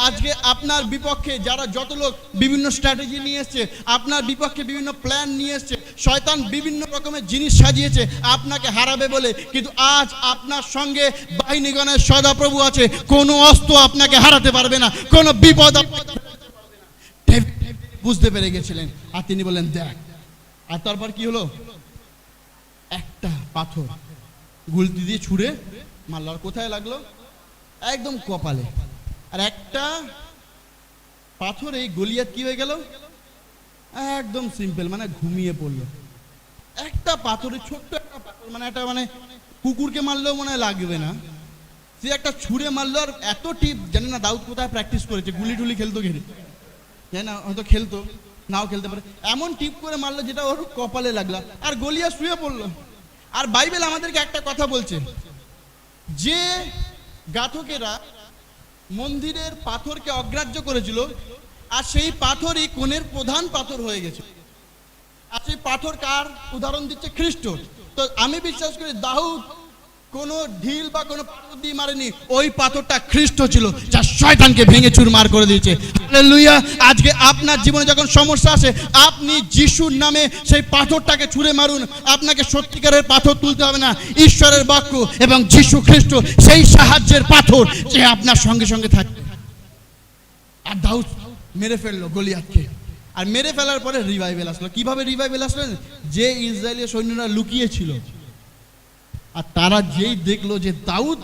আজকে আপনার বিপক্ষে যারা যত লোক বিভিন্ন স্ট্র্যাটেজি নিয়ে এসছে, আপনার বিপক্ষে বিভিন্ন প্ল্যান নিয়ে এসছে, শয়তান বিভিন্ন রকমের জিনিস সাজিয়েছে আপনাকে হারাবে বলে, কিন্তু আজ আপনার সঙ্গে বাহিনীগণের সদাপ্রভু আছে। কোনো অস্ত্র আপনাকে হারাতে পারবে না, কোনো বিপদ বুঝতে পেরে গেছিলেন, আর তিনি বললেন দেখ। আর তারপর কি হলো? একটা পাথর গুলতি দিয়ে ছুঁড়ে মারল, আর কোথায় লাগলো? একদম কপালে। আর একটা পাথর এই গলিয়াত কি হয়ে গেল? একদম সিম্পল, মানে ঘুমিয়ে পড়লো। একটা পাথরে, ছোট্ট একটা পাথর, মানে একটা মানে কুকুরকে মারলেও মনে হয় লাগবে না, সে একটা ছুঁড়ে মারলো। আর এত টিপ, জানি না দাউদ কোথায় প্র্যাকটিস করেছে, গুলি টুলি খেলতো ঘিরে, জানি না, হয়তো খেলতো, নাও খেলতে পারে। এমন টিপ করে মারলো যেটা ওর কপালে লাগলো, আর গলিয়া শুয়ে পড়লো। আর বাইবেল আমাদেরকে একটা কথা বলছে, যে গাথকেরা মন্দিরের পাথরকে অগ্রাহ্য করেছিল, আর সেই পাথরই কোণের প্রধান পাথর হয়ে গেছে। আর সেই পাথর কার উদাহরণ দিচ্ছে? খ্রিস্ট। তো আমি বিশ্বাস করি দাউদ কোনো ঢিল বা কোনো পাথর দিয়ে মারেনি, ওই পাথরটা খ্রিস্ট ছিল, যা শয়তানকে ভেঙে চুরমার করে দিয়েছে। হালেলুয়া। আজকে আপনার জীবনে যখন সমস্যা আসে, আপনি যিশুর নামে সেই পাথরটাকে ছুঁড়ে মারুন। আপনাকে সত্যিকারের পাথর তুলতে হবে না, ঈশ্বরের বাক্য এবং যিশু খ্রিস্ট সেই সাহায্যের পাথর, যে আপনার সঙ্গে সঙ্গে থাকবে। আর দাউদ মেরে ফেললো গলিয়াতকে, আর মেরে ফেলার পরে রিভাইভেল আসলো। কিভাবে রিভাইভেল আসলো? যে ইসরায়েলের সৈন্যরা লুকিয়েছিল, আর তারা যেই দেখলো যে দাউদ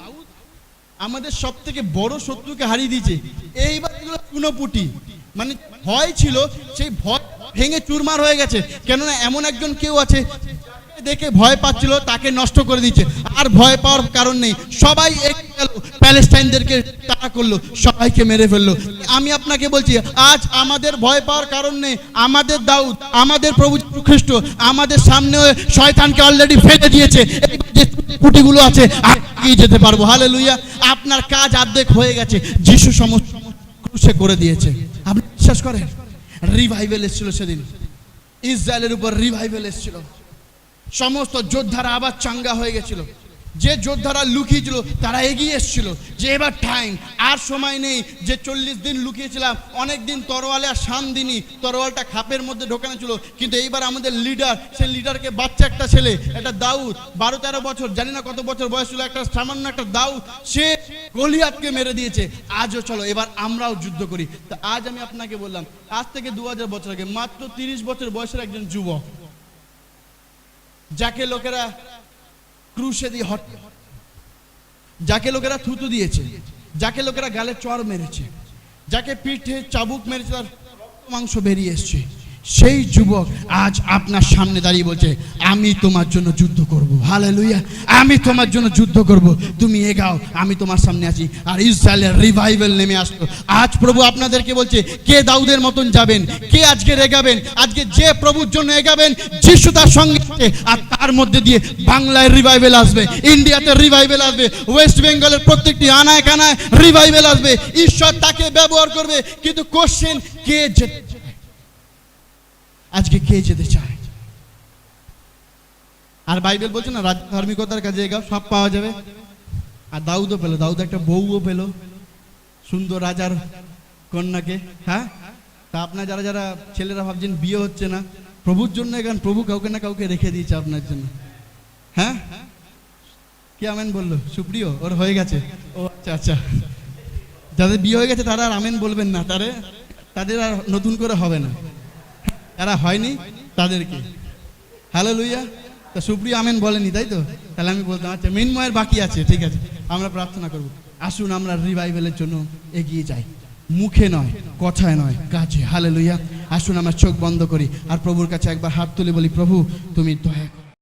আমাদের সব থেকে বড় শত্রুকে হারিয়ে দিয়েছে, এইবার এগুলো চুনোপুটি, মানে ভয় ছিল, সেই ভয় ভেঙে চুরমার হয়ে গেছে। কেননা এমন একজন কেউ আছে দেখে ভয় পাচ্ছিল, তাকে নষ্ট করে দিচ্ছে, আর ভয় পাওয়ার কারণ নেই। সবাই প্যালেস্টাইনদেরকে তাড়া করলো, সবাইকে মেরে ফেললো। আমি আপনাকে বলছি, আজ আমাদের ভয় পাওয়ার কারণ নেই। আমাদের দাউদ, আমাদের প্রভু খ্রিস্ট আমাদের সামনে শয়তানকে অলরেডি ফেলে দিয়েছে। যে কুটিগুলো আছে এগিয়ে যেতে পারবো। হালেলুয়া। আপনার কাজ অর্ধেক হয়ে গেছে, যিশু সমস্ত ক্রুশে করে দিয়েছে। আপনি বিশ্বাস করেন? রিভাইভেল এসেছিল সেদিন, ইসরায়েলের উপর রিভাইভেল এসেছিল। সমস্ত যোদ্ধারা আবার চাঙ্গা হয়ে গেছিল। যে যোদ্ধারা লুকিয়েছিল তারা এগিয়ে এসেছিল, যে এবার টাইম, আর সময় নেই। যে 40 দিন লুকিয়েছিলাম, অনেক দিন তরোয়ালে আর শান দিনি, তরোয়ালটা খাপের মধ্যে ঢোকানো ছিল, কিন্তু এইবার আমাদের লিডার, সেই লিডারকে বাচ্চা একটা ছেলে, একটা দাউদ, 12-13 বছর, জানি না কত বছর বয়স ছিল, একটা সামান্য একটা দাউদ, সে গলিয়াতকে মেরে দিয়েছে। আজও চলো এবার আমরাও যুদ্ধ করি। তা আজ আমি আপনাকে বললাম, আজ থেকে 2000 বছর আগে মাত্র 30 বছর বয়সের একজন যুবক, যাকে লোকেরা ক্রুশে দিয়ে যাকে লোকেরা থুতু দিয়েছে, যাকে লোকেরা গালে চর মেরেছে, যাকে পিঠে চাবুক মেরেছে, তার মাংস বেরিয়ে এসছে, সেই যুবক আজ আপনার সামনে দাঁড়িয়ে বলছে, আমি তোমার জন্য যুদ্ধ করব। হালেলুয়া। আমি তোমার জন্য যুদ্ধ করব, তুমি এগাও, আমি তোমার সামনে আছি। আর ইসরায়েলের রিভাইভেল নেমে আসলো। আজ প্রভু আপনাদেরকে বলছে, কে দাউদের মতন যাবেন, কে আজকে এগাবেন? আজকে যে প্রভুর জন্য এগাবেন, যিশু তার সঙ্গে আছে, আর তার মধ্যে দিয়ে বাংলায় রিভাইভেল আসবে, ইন্ডিয়াতে রিভাইভেল আসবে, ওয়েস্ট বেঙ্গলের প্রত্যেকটি আনায় কানায় রিভাইভেল আসবে। ঈশ্বর তাকে ব্যবহার করবে, কিন্তু কোশ্চেন, কে যেতে চায়? আজকে কে যেতে চায়? আর বাইবেল বলছে না, ধার্মিকতার কাজে এগাও, সব পাওয়া যাবে। আর দাউদও পেলো, দাউদ একটা বউও পেলো, সুন্দর রাজার কন্যাকে। হ্যাঁ, তা আপনার যারা যারা ছেলেরা ভাবছেন বিয়ে হচ্ছে না, প্রভুর জন্য এগান, প্রভু কাউকে না কাউকে রেখে দিয়েছে আপনার জন্য। হ্যাঁ, কি আমেন বললো? সুপ্রিয়, ওর হয়ে গেছে। ও আচ্ছা আচ্ছা, যাদের বিয়ে হয়ে গেছে তারা আর আমেন বলবেন না, তাদের আর নতুন করে হবে না, যারা হয়নি তাদেরকে। হালেলুয়া। তা সুপ্রিয় আমেন বলেনি, তাই তো? তাহলে আমি বলতাম, আচ্ছা মিনময়ের বাকি আছে, ঠিক আছে, আমরা প্রার্থনা করব। আসুন আমরা রিভাইভেলের জন্য এগিয়ে যাই, মুখে নয়, কথায় নয়, কাজে। হালেলুয়া। আসুন আমরা চোখ বন্ধ করি আর প্রভুর কাছে একবার হাত তুলে বলি, প্রভু তুমি দয়া করো।